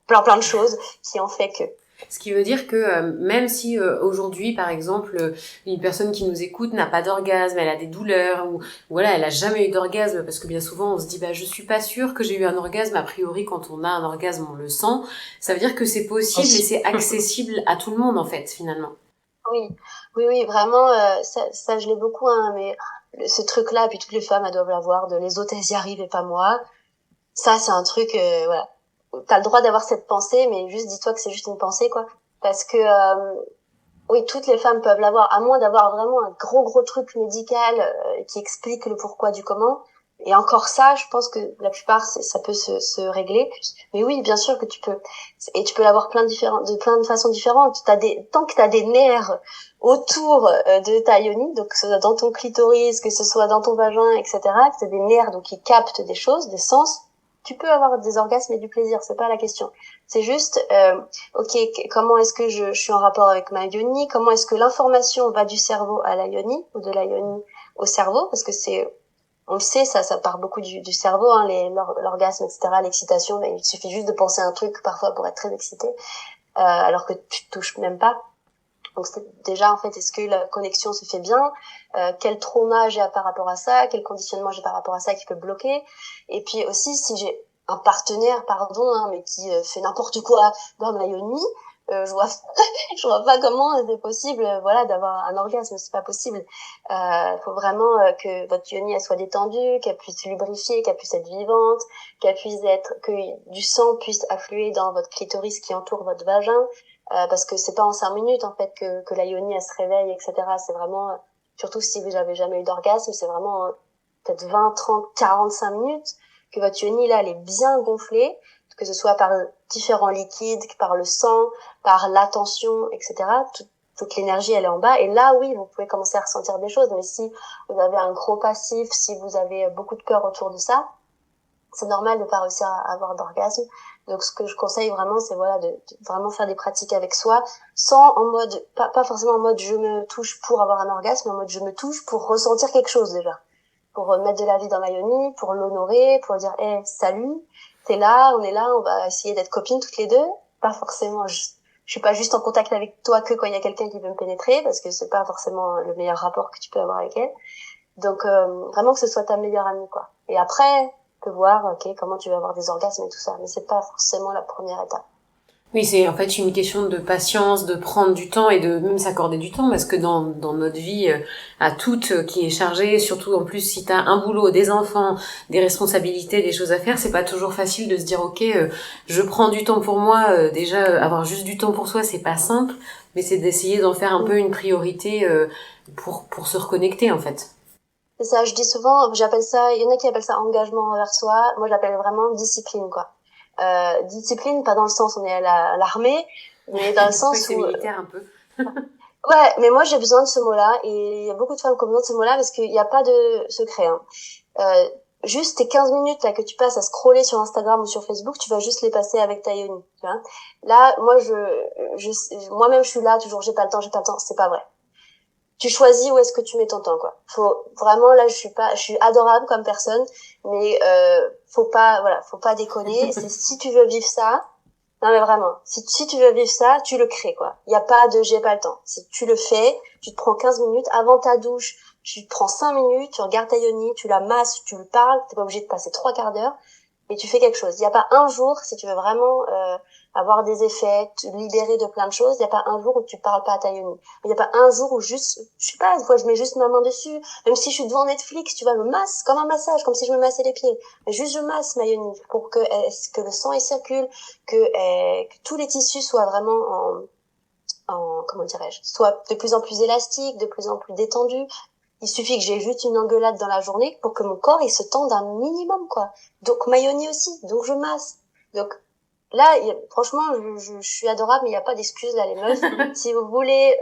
plein de choses qui ont fait que. Ce qui veut dire que même si aujourd'hui, par exemple, une personne qui nous écoute n'a pas d'orgasme, elle a des douleurs, ou voilà, elle a jamais eu d'orgasme, parce que bien souvent on se dit, bah je suis pas sûre que j'ai eu un orgasme. A priori, quand on a un orgasme, on le sent. Ça veut dire que c'est possible et c'est accessible à tout le monde en fait, finalement. Oui, oui, oui, vraiment, ça je l'ai beaucoup, hein, mais ce truc-là, puis toutes les femmes, elles doivent l'avoir, de les autres, elles y arrivent et pas moi. Ça, c'est un truc, voilà. T'as le droit d'avoir cette pensée, mais juste dis-toi que c'est juste une pensée, quoi. Parce que, oui, toutes les femmes peuvent l'avoir, à moins d'avoir vraiment un gros truc médical qui explique le pourquoi du comment. Et encore ça, je pense que la plupart, ça peut se régler. Mais oui, bien sûr que tu peux. Et tu peux l'avoir de plein de façons différentes. Tant que t'as des nerfs autour de ta yoni, donc que ce soit dans ton clitoris, que ce soit dans ton vagin, etc., que t'as des nerfs donc qui captent des choses, des sens, tu peux avoir des orgasmes et du plaisir. C'est pas la question. C'est juste, ok, comment est-ce que je suis en rapport avec ma yoni? Comment est-ce que l'information va du cerveau à la yoni ou de la yoni au cerveau? Parce que on le sait, ça part beaucoup du cerveau, hein, l'orgasme, etc., l'excitation. Il suffit juste de penser à un truc parfois pour être très excité, alors que tu touches même pas. Donc déjà, en fait, est-ce que la connexion se fait bien? Quel trauma j'ai par rapport à ça? Quel conditionnement j'ai par rapport à ça qui peut bloquer? Et puis aussi, si j'ai un partenaire, pardon, hein, mais qui fait n'importe quoi dans ma yoni, je vois pas comment c'est possible, voilà, d'avoir un orgasme. C'est pas possible. Faut vraiment que votre yoni elle soit détendue, qu'elle puisse lubrifier, qu'elle puisse être vivante, que du sang puisse affluer dans votre clitoris qui entoure votre vagin. Parce que c'est pas en 5 minutes en fait que la yoni elle se réveille, etc. C'est vraiment, surtout si vous avez jamais eu d'orgasme, c'est vraiment peut-être 20, 30, 45 minutes que votre yoni là elle est bien gonflée, que ce soit par différents liquides, par le sang, par l'attention, etc. Toute l'énergie elle est en bas, et là oui vous pouvez commencer à ressentir des choses. Mais si vous avez un gros passif, si vous avez beaucoup de peur autour de ça, c'est normal de pas réussir à avoir d'orgasme. Donc ce que je conseille vraiment, c'est voilà de vraiment faire des pratiques avec soi, sans en mode pas forcément en mode je me touche pour avoir un orgasme, mais en mode je me touche pour ressentir quelque chose déjà, pour mettre de la vie dans ma yoni, pour l'honorer, pour dire hey, salut, t'es là, on est là, on va essayer d'être copines toutes les deux. Pas forcément, je suis pas juste en contact avec toi que quand il y a quelqu'un qui veut me pénétrer, parce que c'est pas forcément le meilleur rapport que tu peux avoir avec elle. Donc vraiment que ce soit ta meilleure amie, quoi. Et après peut voir ok comment tu vas avoir des orgasmes et tout ça, mais c'est pas forcément la première étape. Oui, c'est en fait une question de patience, de prendre du temps et de même s'accorder du temps, parce que dans notre vie à toutes qui est chargée, surtout en plus si t'as un boulot, des enfants, des responsabilités, des choses à faire, c'est pas toujours facile de se dire ok, je prends du temps pour moi. Déjà avoir juste du temps pour soi, c'est pas simple, mais c'est d'essayer d'en faire un peu une priorité pour se reconnecter en fait. C'est ça, je dis souvent, j'appelle ça, il y en a qui appellent ça engagement envers soi, moi j'appelle vraiment discipline, quoi. Discipline, pas dans le sens on est à l'armée, mais dans le Ouais, sens c'est où militaire un peu. ouais, mais moi j'ai besoin de ce mot-là, et il y a beaucoup de femmes qui ont besoin de ce mot-là parce qu'il n'y a pas de secret, hein. Juste tes 15 minutes là que tu passes à scroller sur Instagram ou sur Facebook, tu vas juste les passer avec ta yoni, tu vois. Là, moi-même je suis là toujours, j'ai pas le temps, c'est pas vrai. Tu choisis où est-ce que tu mets ton temps, quoi. Faut vraiment, là je suis adorable comme personne, mais faut pas déconner. C'est si tu veux vivre ça, non mais vraiment, si tu veux vivre ça, tu le crées, quoi. Il y a pas de j'ai pas le temps. Si tu le fais, tu te prends 15 minutes avant ta douche, tu te prends 5 minutes, tu regardes ta yoni, tu la masses, tu lui parles, t'es pas obligé de passer 3 quarts d'heure, et tu fais quelque chose. Il n'y a pas un jour, si tu veux vraiment avoir des effets, te libérer de plein de choses, il n'y a pas un jour où tu parles pas à ta yoni. Il n'y a pas un jour où juste, je sais pas, des fois je mets juste ma main dessus, même si je suis devant Netflix, tu vois, je me masse comme un massage, comme si je me massais les pieds. Mais juste je masse ma yoni pour que le sang y circule, que tous les tissus soient vraiment comment dirais-je, soient de plus en plus élastiques, de plus en plus détendus. Il suffit que j'ai juste une engueulade dans la journée pour que mon corps il se tende un minimum, quoi. Donc mayonnaise aussi, donc je masse. Donc là, franchement, je suis adorable, mais il n'y a pas d'excuses là, les meufs. Si vous voulez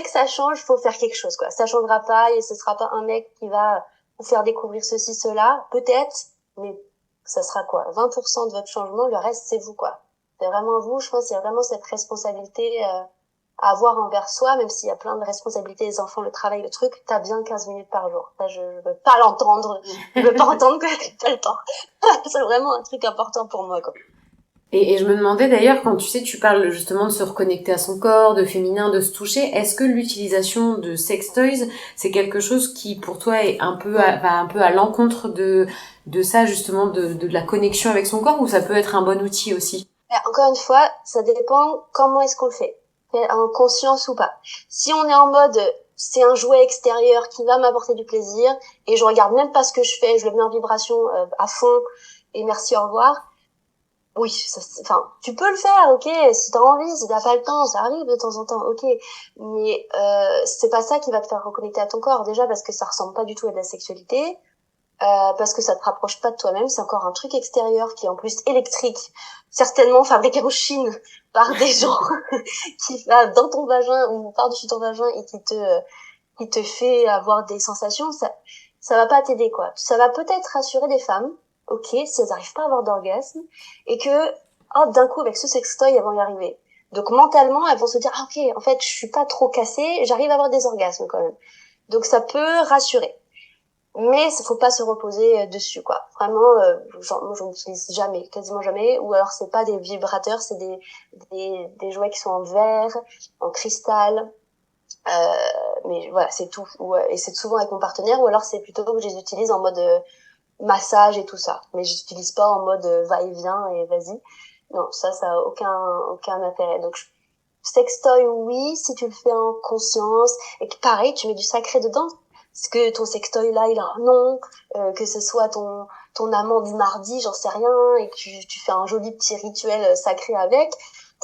que ça change, faut faire quelque chose, quoi. Ça changera pas et ce sera pas un mec qui va vous faire découvrir ceci, cela, peut-être, mais ça sera quoi? 20% de votre changement, le reste c'est vous, quoi. C'est vraiment vous, je pense qu'il y a vraiment cette responsabilité à avoir envers soi, même s'il y a plein de responsabilités, les enfants, le travail, le truc, t'as bien 15 minutes par jour. Ça, je veux pas l'entendre. Je veux pas entendre que t'as pas le temps. C'est vraiment un truc important pour moi, quoi. Et je me demandais d'ailleurs, quand tu sais, tu parles justement de se reconnecter à son corps, de féminin, de se toucher, est-ce que l'utilisation de sex toys, c'est quelque chose qui pour toi est va un peu à l'encontre de ça justement, de la connexion avec son corps, ou ça peut être un bon outil aussi? Encore une fois, ça dépend comment est-ce qu'on le fait, en conscience ou pas. Si on est en mode c'est un jouet extérieur qui va m'apporter du plaisir et je regarde même pas ce que je fais, je le mets en vibration à fond et merci au revoir. Oui, enfin, tu peux le faire, ok, si t'as envie, si t'as pas le temps, ça arrive de temps en temps, ok, mais c'est pas ça qui va te faire reconnecter à ton corps, déjà parce que ça ressemble pas du tout à de la sexualité, parce que ça te rapproche pas de toi-même, c'est encore un truc extérieur qui est en plus électrique, certainement fabriqué en Chine par des gens qui va dans ton vagin ou par-dessus ton vagin et qui te fait avoir des sensations, ça va pas t'aider, quoi. Ça va peut-être rassurer des femmes, ok, si elles n'arrivent pas à avoir d'orgasme, et que, hop, d'un coup, avec ce sextoy, elles vont y arriver. Donc, mentalement, elles vont se dire, ah, ok, en fait, je suis pas trop cassée, j'arrive à avoir des orgasmes, quand même. Donc, ça peut rassurer. Mais il faut pas se reposer dessus, quoi. Vraiment, moi, je n'utilise jamais, quasiment jamais. Ou alors, c'est pas des vibrateurs, c'est des jouets qui sont en verre, en cristal, mais voilà, c'est tout. Et c'est souvent avec mon partenaire, ou alors c'est plutôt que je les utilise en mode massage et tout ça. Mais je n'utilise pas en mode va-et-vient et vas-y. Non, ça a aucun intérêt. Donc, sextoy, oui, si tu le fais en conscience, et que pareil, tu mets du sacré dedans. Est-ce que ton sextoy là, il a un nom, que ce soit ton amant du mardi, j'en sais rien, et que tu fais un joli petit rituel sacré avec,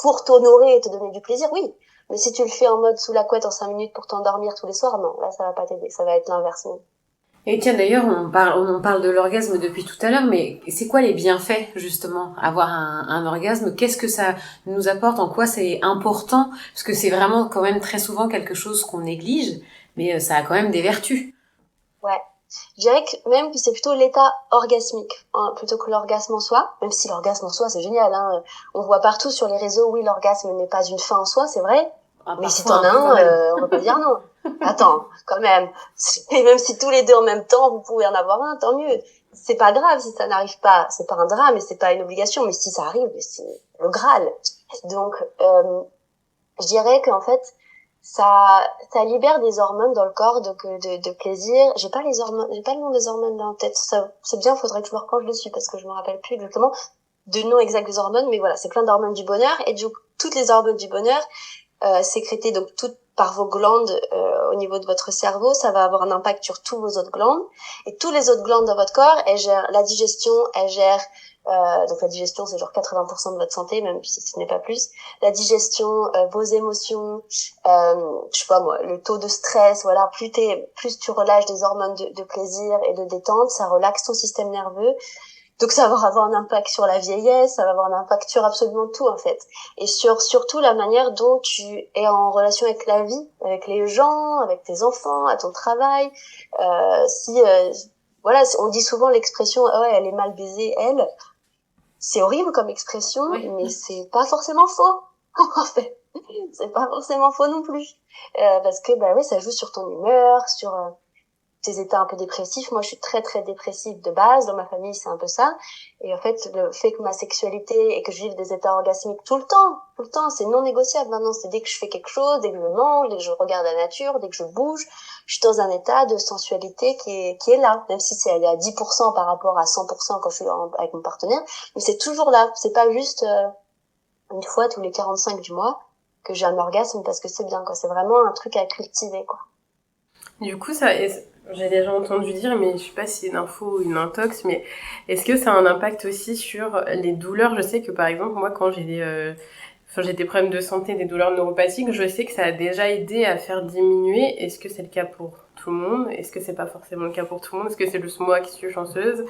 pour t'honorer et te donner du plaisir, oui. Mais si tu le fais en mode sous la couette en 5 minutes pour t'endormir tous les soirs, non, là ça va pas t'aider, ça va être l'inverse. Et tiens, d'ailleurs, on en parle de l'orgasme depuis tout à l'heure, mais c'est quoi les bienfaits, justement, avoir un orgasme? Qu'est-ce que ça nous apporte? En quoi c'est important? Parce que c'est vraiment quand même très souvent quelque chose qu'on néglige, mais ça a quand même des vertus. Ouais. Je dirais que même que c'est plutôt l'état orgasmique, hein, plutôt que l'orgasme en soi, même si l'orgasme en soi c'est génial, hein. On voit partout sur les réseaux, oui, l'orgasme n'est pas une fin en soi, c'est vrai, Ah, mais si parfois t'en as un peu quand un, même. on va pas dire non. Attends, quand même. Et même si tous les deux en même temps, vous pouvez en avoir un, tant mieux. C'est pas grave si ça n'arrive pas, c'est pas un drame et c'est pas une obligation, mais si ça arrive, c'est le Graal. Donc, je dirais qu'en fait, ça libère des hormones dans le corps, donc de plaisir. J'ai pas les hormones, j'ai pas le nom des hormones là en tête. Ça, c'est bien, faudrait que je me repenche dessus parce que je me rappelle plus exactement du nom exact des hormones, mais voilà, c'est plein d'hormones du bonheur et donc toutes les hormones du bonheur sécrétées donc toutes par vos glandes au niveau de votre cerveau, ça va avoir un impact sur tous vos autres glandes et tous les autres glandes dans votre corps, elles gèrent la digestion, elles gèrent donc la digestion c'est genre 80% de votre santé, même si ce n'est pas plus. La digestion, vos émotions, je sais pas moi, le taux de stress, voilà, plus tu relâches des hormones de plaisir et de détente, ça relaxe ton système nerveux. Donc ça va avoir un impact sur la vieillesse, ça va avoir un impact sur absolument tout en fait. Et sur surtout la manière dont tu es en relation avec la vie, avec les gens, avec tes enfants, à ton travail. Si voilà, on dit souvent l'expression ah ouais, elle est mal baisée, elle. C'est horrible comme expression, Oui. mais c'est pas forcément faux. En fait, c'est pas forcément faux non plus. Parce que bah oui, ça joue sur ton humeur, sur tes états un peu dépressifs. Moi, je suis très très dépressive de base. Dans ma famille, c'est un peu ça. Et en fait, le fait que ma sexualité et que je vive des états orgasmiques tout le temps, c'est non négociable. Maintenant, c'est dès que je fais quelque chose, dès que je mange, dès que je regarde la nature, dès que je bouge, je suis dans un état de sensualité qui est là. Même si elle est à 10% par rapport à 100% quand je suis avec mon partenaire. Mais c'est toujours là. C'est pas juste une fois tous les 45 du mois que j'ai un orgasme parce que c'est bien, quoi. C'est vraiment un truc à cultiver, quoi. Du coup, ça, j'ai déjà entendu dire, mais je sais pas si c'est une info ou une intox, mais est-ce que ça a un impact aussi sur les douleurs? Je sais que par exemple, moi, quand j'ai des problèmes de santé, des douleurs neuropathiques, je sais que ça a déjà aidé à faire diminuer. Est-ce que c'est le cas pour tout le monde? Est-ce que c'est pas forcément le cas pour tout le monde? Est-ce que c'est juste moi qui suis chanceuse?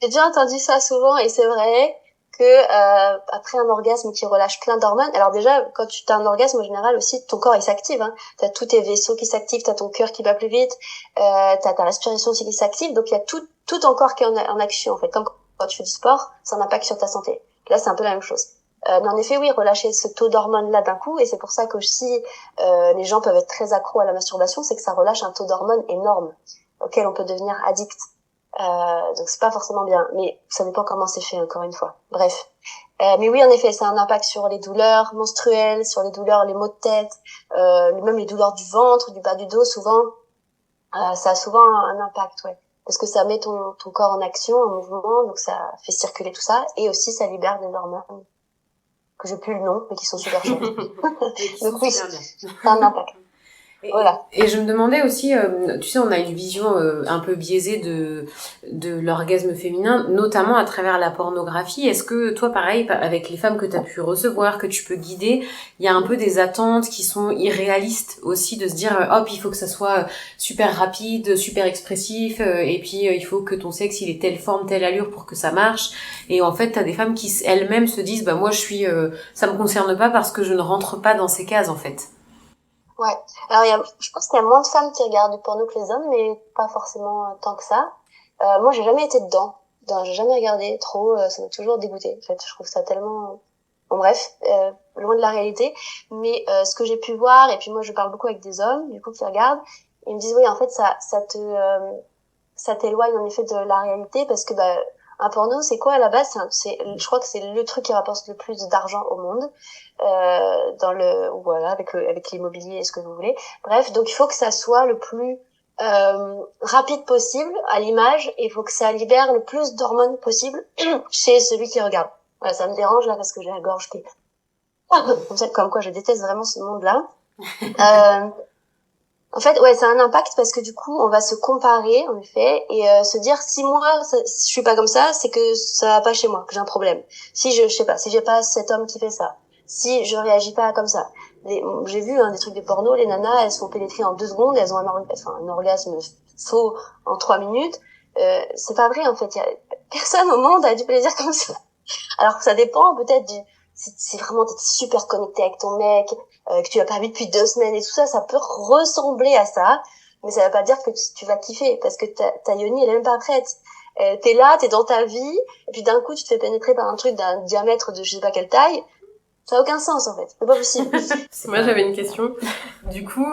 J'ai déjà entendu ça souvent et c'est vrai que après un orgasme qui relâche plein d'hormones. Alors déjà, quand tu as un orgasme en général aussi, ton corps il s'active. Hein. T'as tous tes vaisseaux qui s'activent, t'as ton cœur qui bat plus vite, t'as ta respiration aussi qui s'active. Donc il y a tout ton corps qui est en action en fait. Comme quand tu fais du sport, ça a un impact sur ta santé. Là, c'est un peu la même chose. Mais en effet, oui, relâcher ce taux d'hormones là d'un coup, et c'est pour ça qu'aussi les gens peuvent être très accros à la masturbation, c'est que ça relâche un taux d'hormones énorme auquel on peut devenir addict. Donc c'est pas forcément bien, mais ça dépend comment c'est fait, encore une fois. Bref. Mais oui, en effet, ça a un impact sur les douleurs menstruelles, sur les douleurs, les maux de tête, même les douleurs du ventre, du bas du dos, souvent. Ça a souvent un impact, ouais. Parce que ça met ton corps en action, en mouvement, donc ça fait circuler tout ça, et aussi ça libère des hormones que j'ai plus le nom, mais qui sont super chouettes. Donc oui, ça a un impact. Voilà. Et je me demandais aussi, tu sais, on a une vision un peu biaisée de l'orgasme féminin, notamment à travers la pornographie. Est-ce que toi, pareil, avec les femmes que tu as pu recevoir, que tu peux guider, il y a un peu des attentes qui sont irréalistes aussi, de se dire, hop, il faut que ça soit super rapide, super expressif, et puis il faut que ton sexe, il ait telle forme, telle allure pour que ça marche. Et en fait, t'as des femmes qui elles-mêmes se disent, bah moi, ça me concerne pas parce que je ne rentre pas dans ces cases, en fait. Ouais. Alors, je pense qu'il y a moins de femmes qui regardent du porno que les hommes, mais pas forcément tant que ça. Moi, j'ai jamais été dedans. J'ai jamais regardé trop. Ça m'a toujours dégoûté. En fait, je trouve ça tellement... Bon, bref, loin de la réalité. Mais ce que j'ai pu voir, et puis moi, je parle beaucoup avec des hommes, du coup, qui regardent, ils me disent, oui, en fait, ça t'éloigne en effet de la réalité, parce que bah, un porno, c'est quoi à la base? Je crois que c'est le truc qui rapporte le plus d'argent au monde, voilà, avec l'immobilier et ce que vous voulez. Bref, donc il faut que ça soit le plus rapide possible à l'image, et il faut que ça libère le plus d'hormones possible chez celui qui regarde. Voilà, ça me dérange là parce que j'ai la gorge qui comme quoi je déteste vraiment ce monde-là. En fait, ouais, ça a un impact parce que du coup, on va se comparer, en effet, et se dire, si moi, je suis pas comme ça, c'est que ça va pas chez moi, que j'ai un problème. Si je sais pas, si j'ai pas cet homme qui fait ça, si je réagis pas comme ça. J'ai vu des trucs de porno, les nanas, elles sont pénétrées en 2 secondes, elles ont un orgasme faux en 3 minutes. C'est pas vrai, en fait. Personne au monde a du plaisir comme ça. Alors que ça dépend peut-être si vraiment t'es super connecté avec ton mec, que tu l'as pas vu depuis 2 semaines et tout ça, ça peut ressembler à ça, mais ça veut pas dire que tu vas kiffer, parce que ta yoni, elle est même pas prête. T'es là, t'es dans ta vie, et puis d'un coup, tu te fais pénétrer par un truc d'un diamètre de je sais pas quelle taille. Ça a aucun sens, en fait. C'est pas possible. Moi, j'avais une question. Du coup,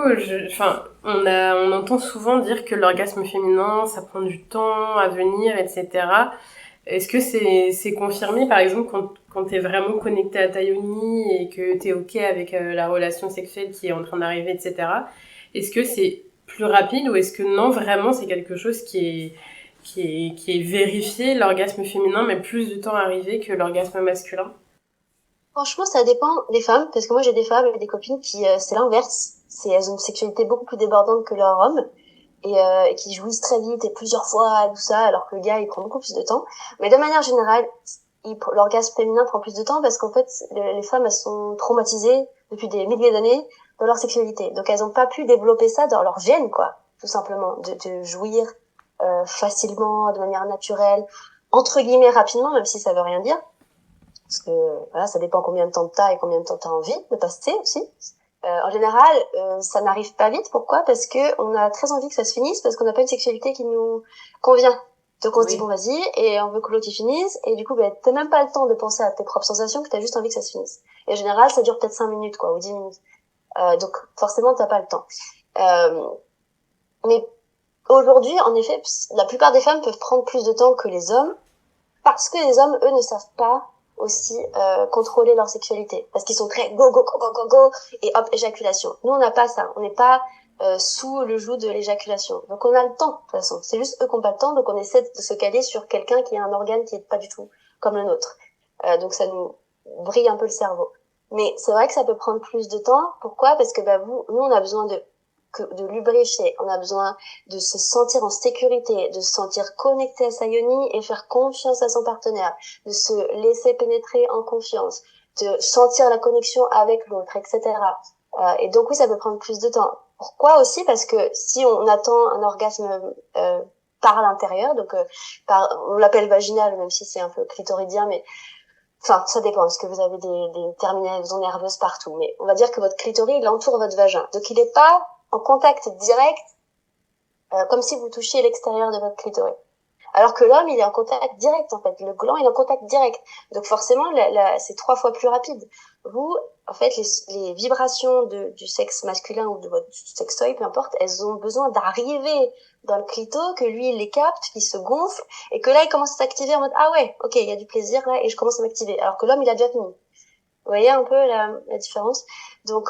on entend souvent dire que l'orgasme féminin, ça prend du temps à venir, etc. Est-ce que c'est confirmé, par exemple, quand t'es vraiment connecté à ta yoni et que t'es OK avec la relation sexuelle qui est en train d'arriver, etc. Est-ce que c'est plus rapide ou est-ce que non, vraiment, c'est quelque chose qui est vérifié, l'orgasme féminin met plus de temps à arriver que l'orgasme masculin? Franchement, ça dépend des femmes, parce que moi, j'ai des femmes et des copines qui, c'est l'inverse. Elles ont une sexualité beaucoup plus débordante que leur homme. Et qui jouissent très vite et plusieurs fois et tout ça, alors que le gars il prend beaucoup plus de temps. Mais de manière générale, l'orgasme féminin prend plus de temps parce qu'en fait les femmes elles sont traumatisées depuis des milliers d'années dans leur sexualité, donc elles ont pas pu développer ça dans leur gène, quoi, tout simplement, de jouir facilement, de manière naturelle, entre guillemets rapidement, même si ça veut rien dire, parce que voilà, ça dépend combien de temps t'as et combien de temps t'as envie de passer aussi. En général, ça n'arrive pas vite. Pourquoi? Parce que on a très envie que ça se finisse, parce qu'on n'a pas une sexualité qui nous convient. Donc on se dit bon vas-y, et on veut que l'autre y finisse, et du coup t'as même pas le temps de penser à tes propres sensations, que t'as juste envie que ça se finisse. Et en général, ça dure peut-être 5 minutes, quoi, ou 10 minutes. Donc forcément, t'as pas le temps. Mais aujourd'hui, en effet, la plupart des femmes peuvent prendre plus de temps que les hommes, parce que les hommes, eux, ne savent pas aussi contrôler leur sexualité, parce qu'ils sont très go go go go go go et hop éjaculation. Nous on n'a pas ça, on n'est pas sous le joug de l'éjaculation, donc on a le temps de toute façon. C'est juste eux qui n'ont pas le temps, donc on essaie de se caler sur quelqu'un qui a un organe qui est pas du tout comme le nôtre. Donc ça nous brille un peu le cerveau. Mais c'est vrai que ça peut prendre plus de temps. Pourquoi? Parce que nous on a besoin de lubrifier, on a besoin de se sentir en sécurité, de se sentir connecté à sa yoni et faire confiance à son partenaire, de se laisser pénétrer en confiance, de sentir la connexion avec l'autre, etc. Et donc oui, ça peut prendre plus de temps. Pourquoi aussi? Parce que si on attend un orgasme par l'intérieur, donc on l'appelle vaginal, même si c'est un peu clitoridien, mais enfin, ça dépend, parce que vous avez des terminaisons nerveuses partout. Mais on va dire que votre clitoris, il entoure votre vagin. Donc il n'est pas en contact direct, comme si vous touchiez l'extérieur de votre clitoris. Alors que l'homme, il est en contact direct, en fait. Le gland, il est en contact direct. Donc forcément, c'est 3 fois plus rapide. Vous, en fait, les vibrations du sexe masculin ou de votre sextoy, peu importe, elles ont besoin d'arriver dans le clito, que lui, il les capte, qu'il se gonfle, et que là, il commence à s'activer en mode, ah ouais, ok, il y a du plaisir là, et je commence à m'activer. Alors que l'homme, il a déjà fini. Vous voyez un peu la différence? Donc,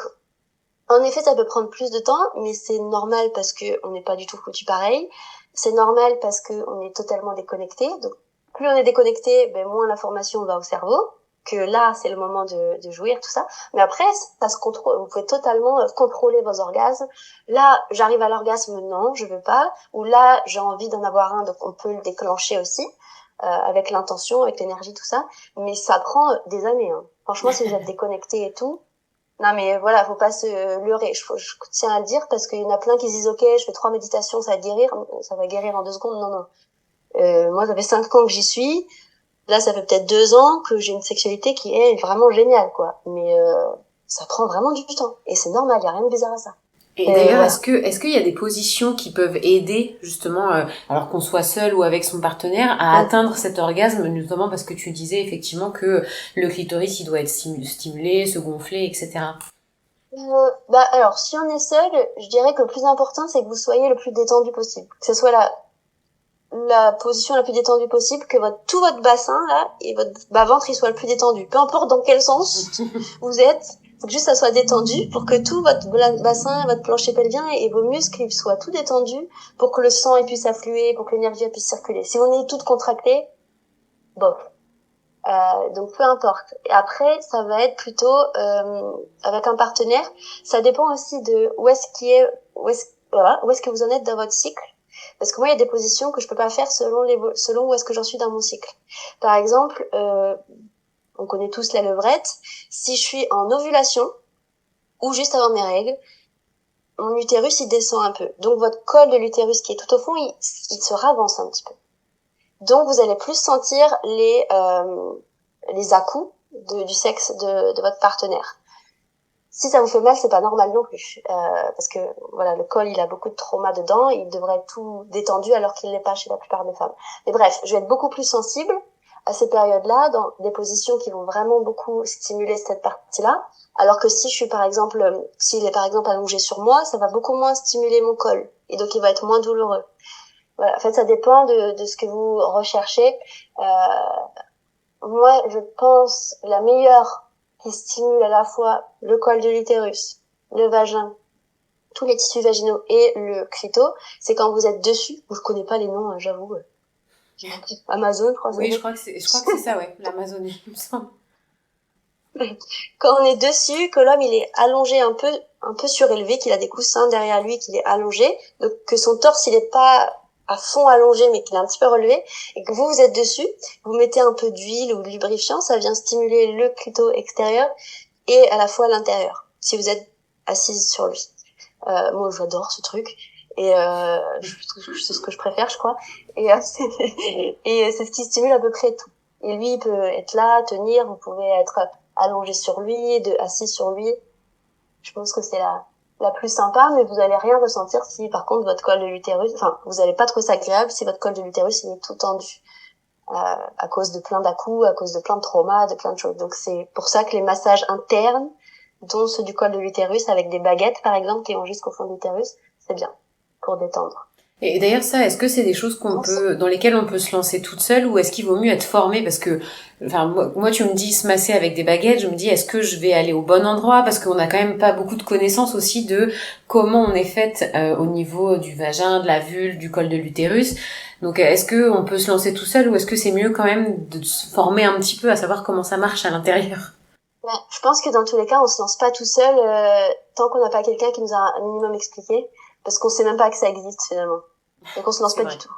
en effet, ça peut prendre plus de temps, mais c'est normal parce que on n'est pas du tout foutu pareil. C'est normal parce que on est totalement déconnecté. Donc, plus on est déconnecté, ben, moins l'information va au cerveau. Que là, c'est le moment de jouir, tout ça. Mais après, ça se contrôle. Vous pouvez totalement contrôler vos orgasmes. Là, j'arrive à l'orgasme, non, je veux pas. Ou là, j'ai envie d'en avoir un, donc on peut le déclencher aussi. Avec l'intention, avec l'énergie, tout ça. Mais ça prend des années, hein. Franchement, si vous êtes déconnecté et tout, non, mais voilà, faut pas se leurrer. Je tiens à le dire parce qu'il y en a plein qui se disent, OK, je fais 3 méditations, ça va guérir en 2 secondes. Non, non. Moi, ça fait 5 ans que j'y suis. Là, ça fait peut-être 2 ans que j'ai une sexualité qui est vraiment géniale, quoi. Mais ça prend vraiment du temps. Et c'est normal, il y a rien de bizarre à ça. Et d'ailleurs, voilà. est-ce qu'il y a des positions qui peuvent aider, justement, alors qu'on soit seul ou avec son partenaire, à atteindre cet orgasme, notamment parce que tu disais effectivement que le clitoris, il doit être stimulé, se gonfler, etc. Alors, si on est seul, je dirais que le plus important, c'est que vous soyez le plus détendu possible. Que ce soit la position la plus détendue possible, que tout votre bassin, là, et votre bas-ventre, il soit le plus détendu. Peu importe dans quel sens vous êtes, faut que juste ça soit détendu pour que tout votre bassin, votre plancher pelvien et vos muscles, ils soient tout détendus pour que le sang il puisse affluer, pour que l'énergie puisse circuler. Si on est toutes contractées, bof. Donc peu importe. Et après, ça va être plutôt avec un partenaire. Ça dépend aussi de où est-ce que vous en êtes dans votre cycle. Parce que moi, il y a des positions que je peux pas faire selon où est-ce que j'en suis dans mon cycle. Par exemple, on connaît tous la levrette. Si je suis en ovulation ou juste avant mes règles, mon utérus, il descend un peu. Donc votre col de l'utérus qui est tout au fond, il se ravance un petit peu. Donc vous allez plus sentir les à-coups du sexe de votre partenaire. Si ça vous fait mal, c'est pas normal non plus, parce que voilà, le col, il a beaucoup de trauma dedans, il devrait être tout détendu alors qu'il l'est pas chez la plupart des femmes. Mais bref, je vais être beaucoup plus sensible à ces périodes-là, dans des positions qui vont vraiment beaucoup stimuler cette partie-là, alors que si je suis par exemple, s'il est par exemple allongé sur moi, ça va beaucoup moins stimuler mon col, et donc il va être moins douloureux. Voilà, en fait, ça dépend de ce que vous recherchez. Moi, je pense la meilleure qui stimule à la fois le col de l'utérus, le vagin, tous les tissus vaginaux et le clito, c'est quand vous êtes dessus. Je connais pas les noms, j'avoue. Amazon, je crois. Oui, je crois que c'est ça, ouais, l'Amazonie, il me semble. Quand on est dessus, que l'homme il est allongé un peu surélevé, qu'il a des coussins derrière lui, qu'il est allongé, donc que son torse il est pas à fond allongé mais qu'il est un petit peu relevé, et que vous êtes dessus, vous mettez un peu d'huile ou de lubrifiant, ça vient stimuler le clito extérieur et à la fois l'intérieur, si vous êtes assise sur lui. Moi j'adore ce truc, et c'est ce que je préfère, je crois, et c'est ce qui stimule à peu près tout. Et lui il peut être là, tenir, vous pouvez être allongé sur lui, assis sur lui. Je pense que c'est la plus sympa, mais vous allez rien ressentir si par contre votre col de l'utérus, enfin vous allez pas trouver ça agréable si votre col de l'utérus il est tout tendu, à cause de plein d'à-coups, à cause de plein de traumas, de plein de choses. Donc c'est pour ça que les massages internes, dont ceux du col de l'utérus avec des baguettes par exemple qui vont jusqu'au fond de l'utérus, c'est bien pour détendre. Et d'ailleurs, ça, est-ce que c'est des choses dans lesquelles on peut se lancer toute seule, ou est-ce qu'il vaut mieux être formé? Parce que, enfin, moi, tu me dis se masser avec des baguettes, je me dis, est-ce que je vais aller au bon endroit? Parce qu'on a quand même pas beaucoup de connaissances aussi de comment on est faite au niveau du vagin, de la vulve, du col de l'utérus. Donc, est-ce que on peut se lancer tout seul, ou est-ce que c'est mieux quand même de se former un petit peu à savoir comment ça marche à l'intérieur? Ouais, je pense que dans tous les cas, on se lance pas tout seul tant qu'on n'a pas quelqu'un qui nous a un minimum expliqué, parce qu'on sait même pas que ça existe finalement. Donc on se lance pas du tout.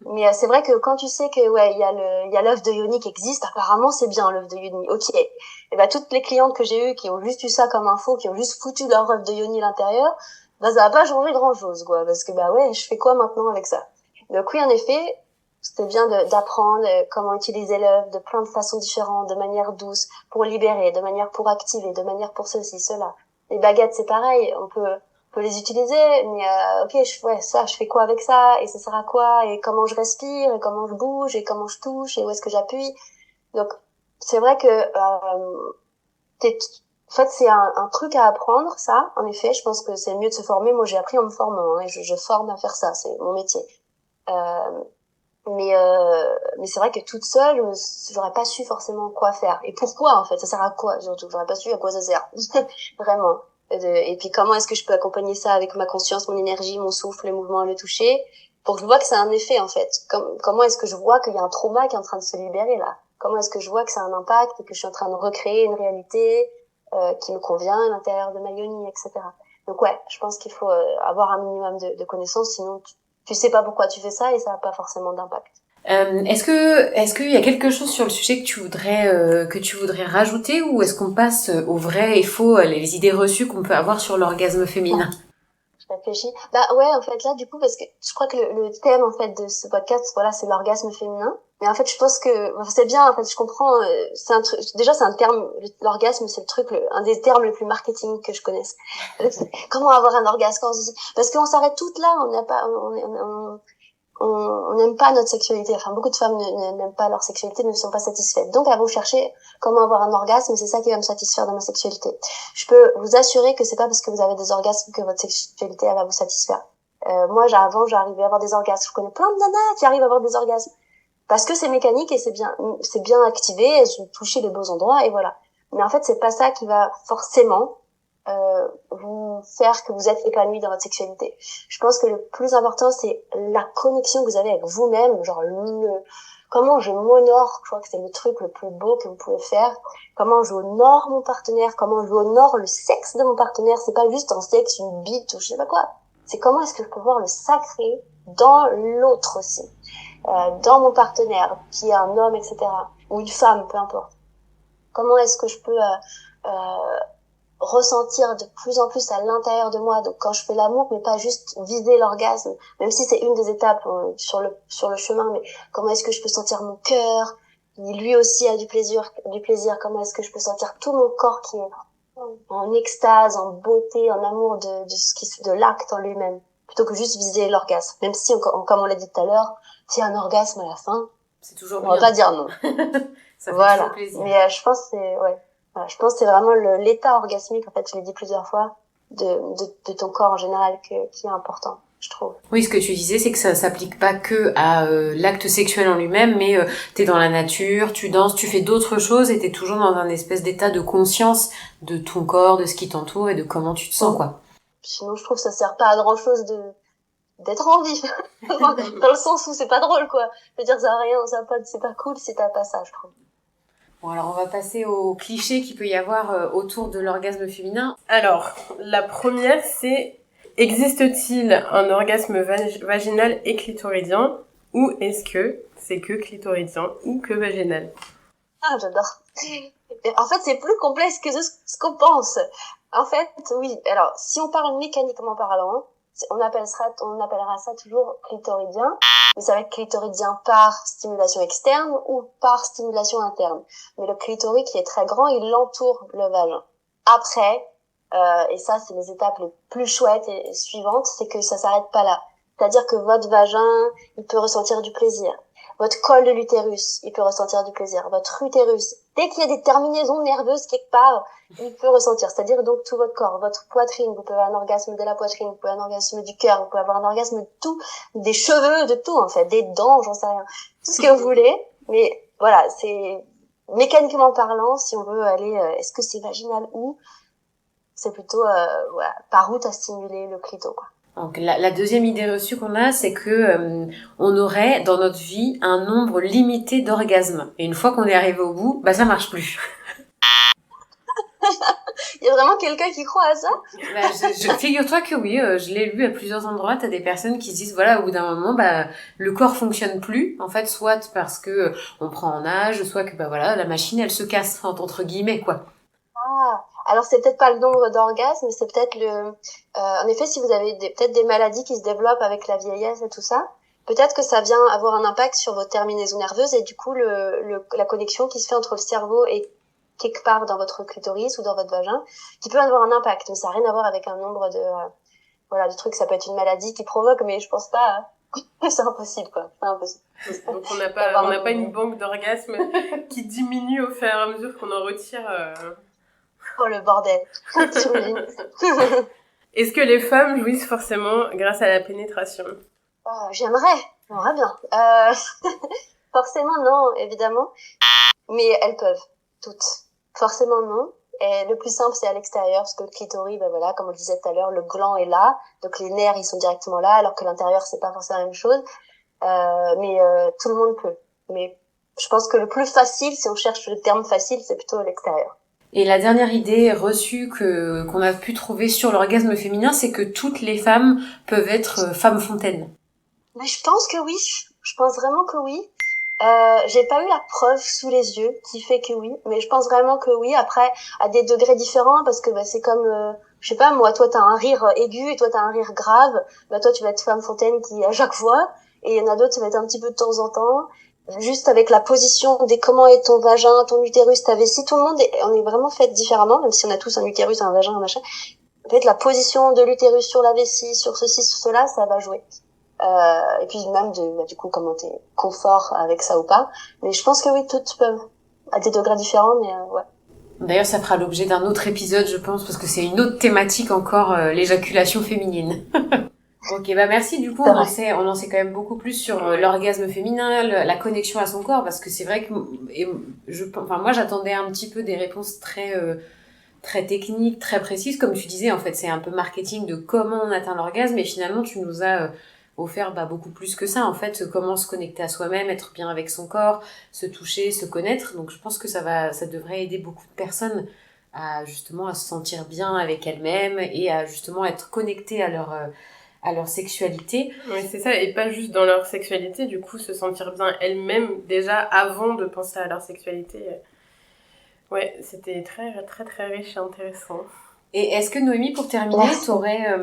Mais c'est vrai que quand tu sais que ouais, il y a l'œuf de Yoni qui existe, apparemment c'est bien l'œuf de Yoni. OK. Et ben toutes les clientes que j'ai eues qui ont juste eu ça comme info, qui ont juste foutu leur œuf de Yoni à l'intérieur, bah ça va pas changer grand-chose quoi, parce que bah ouais, je fais quoi maintenant avec ça? Donc oui, en effet, c'était bien d'apprendre comment utiliser l'œuf de plein de façons différentes, de manière douce, pour libérer, de manière pour activer, de manière pour ceci, cela. Les baguettes, c'est pareil. peux les utiliser, mais ok, ça, je fais quoi avec ça, et ça sert à quoi, et comment je respire, et comment je bouge, et comment je touche, et où est-ce que j'appuie. Donc, c'est vrai que en fait, c'est un truc à apprendre, ça. En effet, je pense que c'est mieux de se former. Moi, j'ai appris en me formant, hein, et je forme à faire ça, c'est mon métier. Euh, mais c'est vrai que toute seule, j'aurais pas su forcément quoi faire. Et pourquoi, en fait, ça sert à quoi, surtout. J'aurais pas su à quoi ça sert. Vraiment. Et puis, comment est-ce que je peux accompagner ça avec ma conscience, mon énergie, mon souffle, le mouvement, le toucher, pour que je vois que ça a un effet, en fait. Comment est-ce que je vois qu'il y a un trauma qui est en train de se libérer, là? Comment est-ce que je vois que ça a un impact et que je suis en train de recréer une réalité, qui me convient à l'intérieur de ma yoni, etc. Donc ouais, je pense qu'il faut avoir un minimum de connaissances, sinon tu sais pas pourquoi tu fais ça et ça a pas forcément d'impact. Est-ce qu'il y a quelque chose sur le sujet que tu voudrais rajouter, ou est-ce qu'on passe au vrai et faux, les idées reçues qu'on peut avoir sur l'orgasme féminin? Je réfléchis. Bah ouais, en fait là du coup parce que je crois que le thème en fait de ce podcast, voilà, c'est l'orgasme féminin. Mais en fait, je pense que c'est bien. En fait, je comprends. C'est un truc. Déjà, c'est un terme. L'orgasme, c'est le truc, un des termes les plus marketing que je connaisse. Comment avoir un orgasme? Parce qu'on s'arrête toutes là. On n'a pas. On n'aime pas notre sexualité. Enfin, beaucoup de femmes n'aiment pas leur sexualité, ne sont pas satisfaites. Donc, elles vont chercher comment avoir un orgasme, et c'est ça qui va me satisfaire dans ma sexualité. Je peux vous assurer que c'est pas parce que vous avez des orgasmes que votre sexualité, elle va vous satisfaire. Moi, avant, j'arrivais à avoir des orgasmes. Je connais plein de nanas qui arrivent à avoir des orgasmes. Parce que c'est mécanique et c'est bien activé, elles ont touché les beaux endroits et voilà. Mais en fait, c'est pas ça qui va forcément vous faire que vous êtes épanoui dans votre sexualité. Je pense que le plus important, c'est la connexion que vous avez avec vous-même, genre comment je m'honore, je crois que c'est le truc le plus beau que vous pouvez faire. Comment j'honore mon partenaire, comment j'honore le sexe de mon partenaire. C'est pas juste un sexe, une bite ou je sais pas quoi. C'est comment est-ce que je peux voir le sacré dans l'autre aussi. Dans mon partenaire, qui est un homme, etc., ou une femme, peu importe. Comment est-ce que je peux ressentir de plus en plus à l'intérieur de moi, donc quand je fais l'amour, mais pas juste viser l'orgasme, même si c'est une des étapes sur le chemin, mais comment est-ce que je peux sentir mon cœur, qui lui aussi a du plaisir, comment est-ce que je peux sentir tout mon corps qui est en extase, en beauté, en amour de l'acte en lui-même, plutôt que juste viser l'orgasme, même si, comme on l'a dit tout à l'heure, s'il y a un orgasme à la fin, c'est toujours on va pas dire non. Ça fait voilà. toujours plaisir. Mais je pense que c'est, ouais. Voilà, je pense que c'est vraiment l'état orgasmique, en fait, je l'ai dit plusieurs fois, de ton corps en général qui est important, je trouve. Oui, ce que tu disais, c'est que ça s'applique pas que à l'acte sexuel en lui-même, mais t'es dans la nature, tu danses, tu fais d'autres choses et t'es toujours dans un espèce d'état de conscience de ton corps, de ce qui t'entoure et de comment tu te sens, quoi. Sinon, je trouve que ça sert pas à grand chose d'être en vie. Dans le sens où c'est pas drôle, quoi. Je veux dire, ça a rien, c'est pas cool si t'as pas ça, je trouve. Bon, alors on va passer aux clichés qu'il peut y avoir autour de l'orgasme féminin. Alors, la première, c'est: existe-t-il un orgasme vaginal et clitoridien, ou est-ce que c'est que clitoridien ou que vaginal? Ah, j'adore. En fait, c'est plus complexe que ce qu'on pense. En fait, oui. Alors, si on parle mécaniquement parlant, on appellera ça toujours clitoridien, mais ça va être clitoridien par stimulation externe ou par stimulation interne. Mais le clitoris qui est très grand, il entoure le vagin. Après, et ça c'est les étapes les plus chouettes et suivantes, c'est que ça s'arrête pas là. C'est-à-dire que votre vagin, il peut ressentir du plaisir. Votre col de l'utérus, il peut ressentir du plaisir. Votre utérus, dès qu'il y a des terminaisons nerveuses quelque part, il peut ressentir. C'est-à-dire donc tout votre corps, votre poitrine, vous pouvez avoir un orgasme de la poitrine, vous pouvez avoir un orgasme du cœur, vous pouvez avoir un orgasme de tout, des cheveux, de tout en fait, des dents, j'en sais rien. Tout ce que vous voulez. Mais voilà, c'est mécaniquement parlant, si on veut aller, est-ce que c'est vaginal ou c'est plutôt voilà, par où t'as stimulé le clito, quoi. Donc la deuxième idée reçue qu'on a, c'est que on aurait dans notre vie un nombre limité d'orgasmes. Et une fois qu'on est arrivé au bout, bah ça marche plus. Il y a vraiment quelqu'un qui croit à ça? Bah, figure-toi que oui, je l'ai lu à plusieurs endroits. T'as des personnes qui se disent, voilà, au bout d'un moment, bah le corps fonctionne plus. En fait, soit parce que on prend en âge, soit que bah voilà, la machine elle se casse entre guillemets, quoi. Ah, alors c'est peut-être pas le nombre d'orgasmes, mais c'est peut-être en effet, si vous avez peut-être des maladies qui se développent avec la vieillesse et tout ça, peut-être que ça vient avoir un impact sur vos terminaisons nerveuses et du coup la connexion qui se fait entre le cerveau et quelque part dans votre clitoris ou dans votre vagin, qui peut avoir un impact, mais ça n'a rien à voir avec un nombre voilà, du truc, ça peut être une maladie qui provoque, mais je pense pas, c'est impossible, quoi. C'est impossible. Donc on n'a pas une banque d'orgasmes qui diminue au fur et à mesure qu'on en retire. Oh, le bordel. Est-ce que les femmes jouissent forcément grâce à la pénétration? J'aimerais bien. Forcément non, évidemment, mais elles peuvent, toutes. Forcément non. Et le plus simple, c'est à l'extérieur, parce que le clitoris, ben voilà, comme on le disait tout à l'heure, le gland est là, donc les nerfs, ils sont directement là, alors que l'intérieur, c'est pas forcément la même chose. Mais tout le monde peut. Mais je pense que le plus facile, si on cherche le terme facile, c'est plutôt à l'extérieur. Et la dernière idée reçue qu'on a pu trouver sur l'orgasme féminin, c'est que toutes les femmes peuvent être femmes fontaines. Mais je pense que oui. Je pense vraiment que oui. J'ai pas eu la preuve sous les yeux qui fait que oui, mais je pense vraiment que oui. Après, à des degrés différents, parce que c'est comme, je sais pas, moi, toi t'as un rire aigu et toi t'as un rire grave. Toi tu vas être femme fontaine qui à chaque fois, et il y en a d'autres ça va être un petit peu de temps en temps. Juste avec la position des comment est ton vagin, ton utérus, ta vessie, tout le monde on est vraiment fait différemment, même si on a tous un utérus, un vagin, un machin. En fait, la position de l'utérus sur la vessie, sur ceci, sur cela, ça va jouer. Et puis même du coup comment t'es confort avec ça ou pas. Mais je pense que oui, toutes peuvent, à des degrés différents, mais ouais. D'ailleurs, ça fera l'objet d'un autre épisode, je pense, parce que c'est une autre thématique encore, l'éjaculation féminine. Ok, merci. Du coup, on en sait quand même beaucoup plus sur l'orgasme féminin, la connexion à son corps, parce que c'est vrai que moi, j'attendais un petit peu des réponses très techniques, très précises, comme tu disais. En fait, c'est un peu marketing de comment on atteint l'orgasme, et finalement, tu nous as offert beaucoup plus que ça. En fait, comment se connecter à soi-même, être bien avec son corps, se toucher, se connaître. Donc, je pense que ça devrait aider beaucoup de personnes à justement à se sentir bien avec elles-mêmes et à justement être connectées à leur sexualité. Oui, c'est ça, et pas juste dans leur sexualité, du coup, se sentir bien elles-mêmes déjà avant de penser à leur sexualité. Ouais, c'était très, très, très riche et intéressant. Et est-ce que Noémie, pour terminer, t'aurais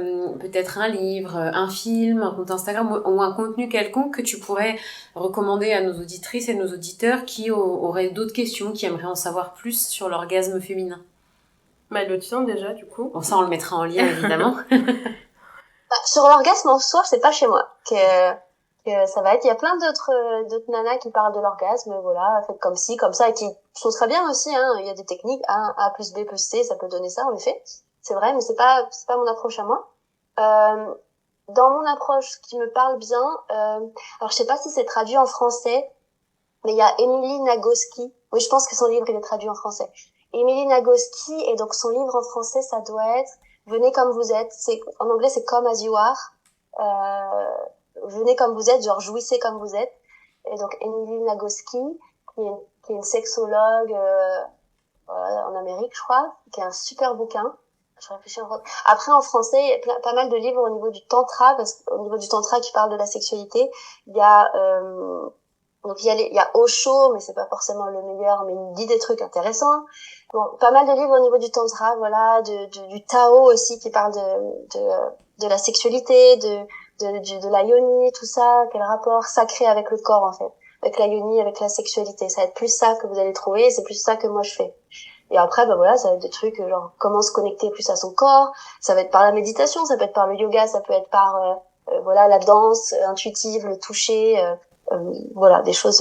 peut-être un livre, un film, un compte Instagram ou un contenu quelconque que tu pourrais recommander à nos auditrices et nos auditeurs qui auraient d'autres questions, qui aimeraient en savoir plus sur l'orgasme féminin? Le tien déjà, du coup. Bon, ça, on le mettra en lien, évidemment. Sur l'orgasme en soi, c'est pas chez moi que ça va être. Il y a plein d'autres nanas qui parlent de l'orgasme, voilà, faites comme ci, comme ça, et qui sont très bien aussi, hein. Il y a des techniques, A plus B plus C, ça peut donner ça, en effet. C'est vrai, mais c'est pas mon approche à moi. Dans mon approche, ce qui me parle bien, alors je sais pas si c'est traduit en français, mais il y a Emily Nagoski. Oui, je pense que son livre, il est traduit en français. Emily Nagoski, et donc son livre en français, ça doit être Venez comme vous êtes. En anglais, c'est Come as you are. Venez comme vous êtes, genre jouissez comme vous êtes. Et donc Emily Nagoski, qui est une sexologue en Amérique, je crois, qui est un super bouquin. Je réfléchis en... Après, en français, il y a pas mal de livres au niveau du tantra, parce qu'au niveau du tantra qui parle de la sexualité, il y a donc il y a Osho, mais c'est pas forcément le meilleur, mais il dit des trucs intéressants. Bon, pas mal de livres au niveau du tantra, voilà, du Tao aussi qui parle de la sexualité, de la yoni, tout ça, quel rapport sacré avec le corps en fait, avec la yoni, avec la sexualité. Ça va être plus ça que vous allez trouver, c'est plus ça que moi je fais. Et après, voilà, ça va être des trucs genre comment se connecter plus à son corps. Ça va être par la méditation, ça peut être par le yoga, ça peut être par voilà la danse intuitive, le toucher, voilà des choses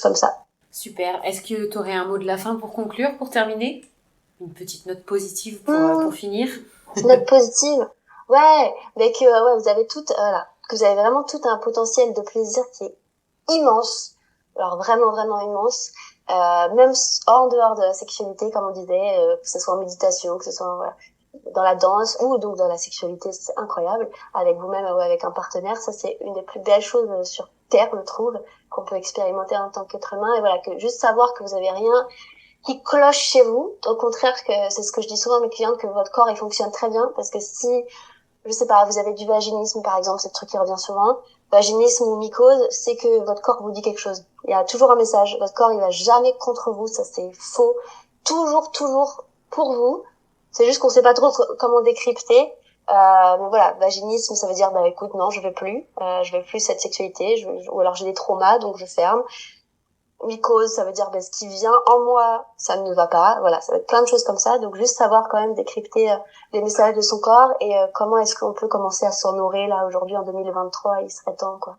comme ça. Super. Est-ce que tu aurais un mot de la fin pour conclure, pour terminer? Une petite note positive pour finir? Une note positive. Ouais, mais que vous avez toutes, que vous avez vraiment tout un potentiel de plaisir qui est immense. Alors vraiment vraiment immense. Même en dehors de la sexualité, comme on disait, que ce soit en méditation, que ce soit dans la danse ou donc dans la sexualité, c'est incroyable. Avec vous-même ou avec un partenaire, ça c'est une des plus belles choses sur Terre, je trouve, qu'on peut expérimenter en tant qu'être humain. Et voilà, que juste savoir que vous avez rien qui cloche chez vous. Au contraire, que c'est ce que je dis souvent à mes clientes, que votre corps il fonctionne très bien, parce que si, je sais pas, vous avez du vaginisme par exemple, c'est le truc qui revient souvent, vaginisme ou mycose, c'est que votre corps vous dit quelque chose. Il y a toujours un message. Votre corps il va jamais contre vous, ça c'est faux. Toujours pour vous. C'est juste qu'on sait pas trop comment décrypter. Mais voilà, vaginisme, ça veut dire, écoute, non, je veux plus cette sexualité, ou alors j'ai des traumas, donc je ferme. mycose, ça veut dire ce qui vient en moi, ça ne va pas. Voilà, ça va être plein de choses comme ça. Donc juste savoir quand même décrypter les messages de son corps et comment est-ce qu'on peut commencer à s'honorer là aujourd'hui en 2023, il serait temps quoi.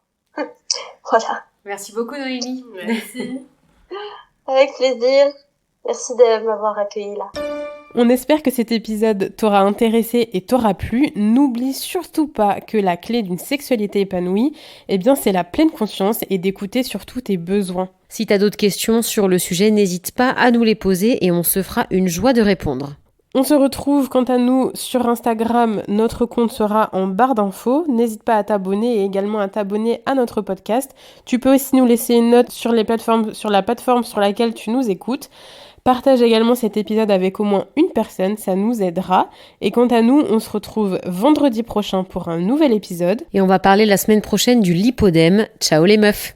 Voilà. Merci beaucoup Noémie. Merci. Avec plaisir. Merci de m'avoir accueillie là. On espère que cet épisode t'aura intéressé et t'aura plu. N'oublie surtout pas que la clé d'une sexualité épanouie, c'est la pleine conscience et d'écouter surtout tes besoins. Si t'as d'autres questions sur le sujet, n'hésite pas à nous les poser et on se fera une joie de répondre. On se retrouve quant à nous sur Instagram, notre compte sera en barre d'infos. N'hésite pas à t'abonner et également à t'abonner à notre podcast. Tu peux aussi nous laisser une note sur la plateforme sur laquelle tu nous écoutes. Partage également cet épisode avec au moins une personne, ça nous aidera. Et quant à nous, on se retrouve vendredi prochain pour un nouvel épisode. Et on va parler la semaine prochaine du lipodème. Ciao les meufs!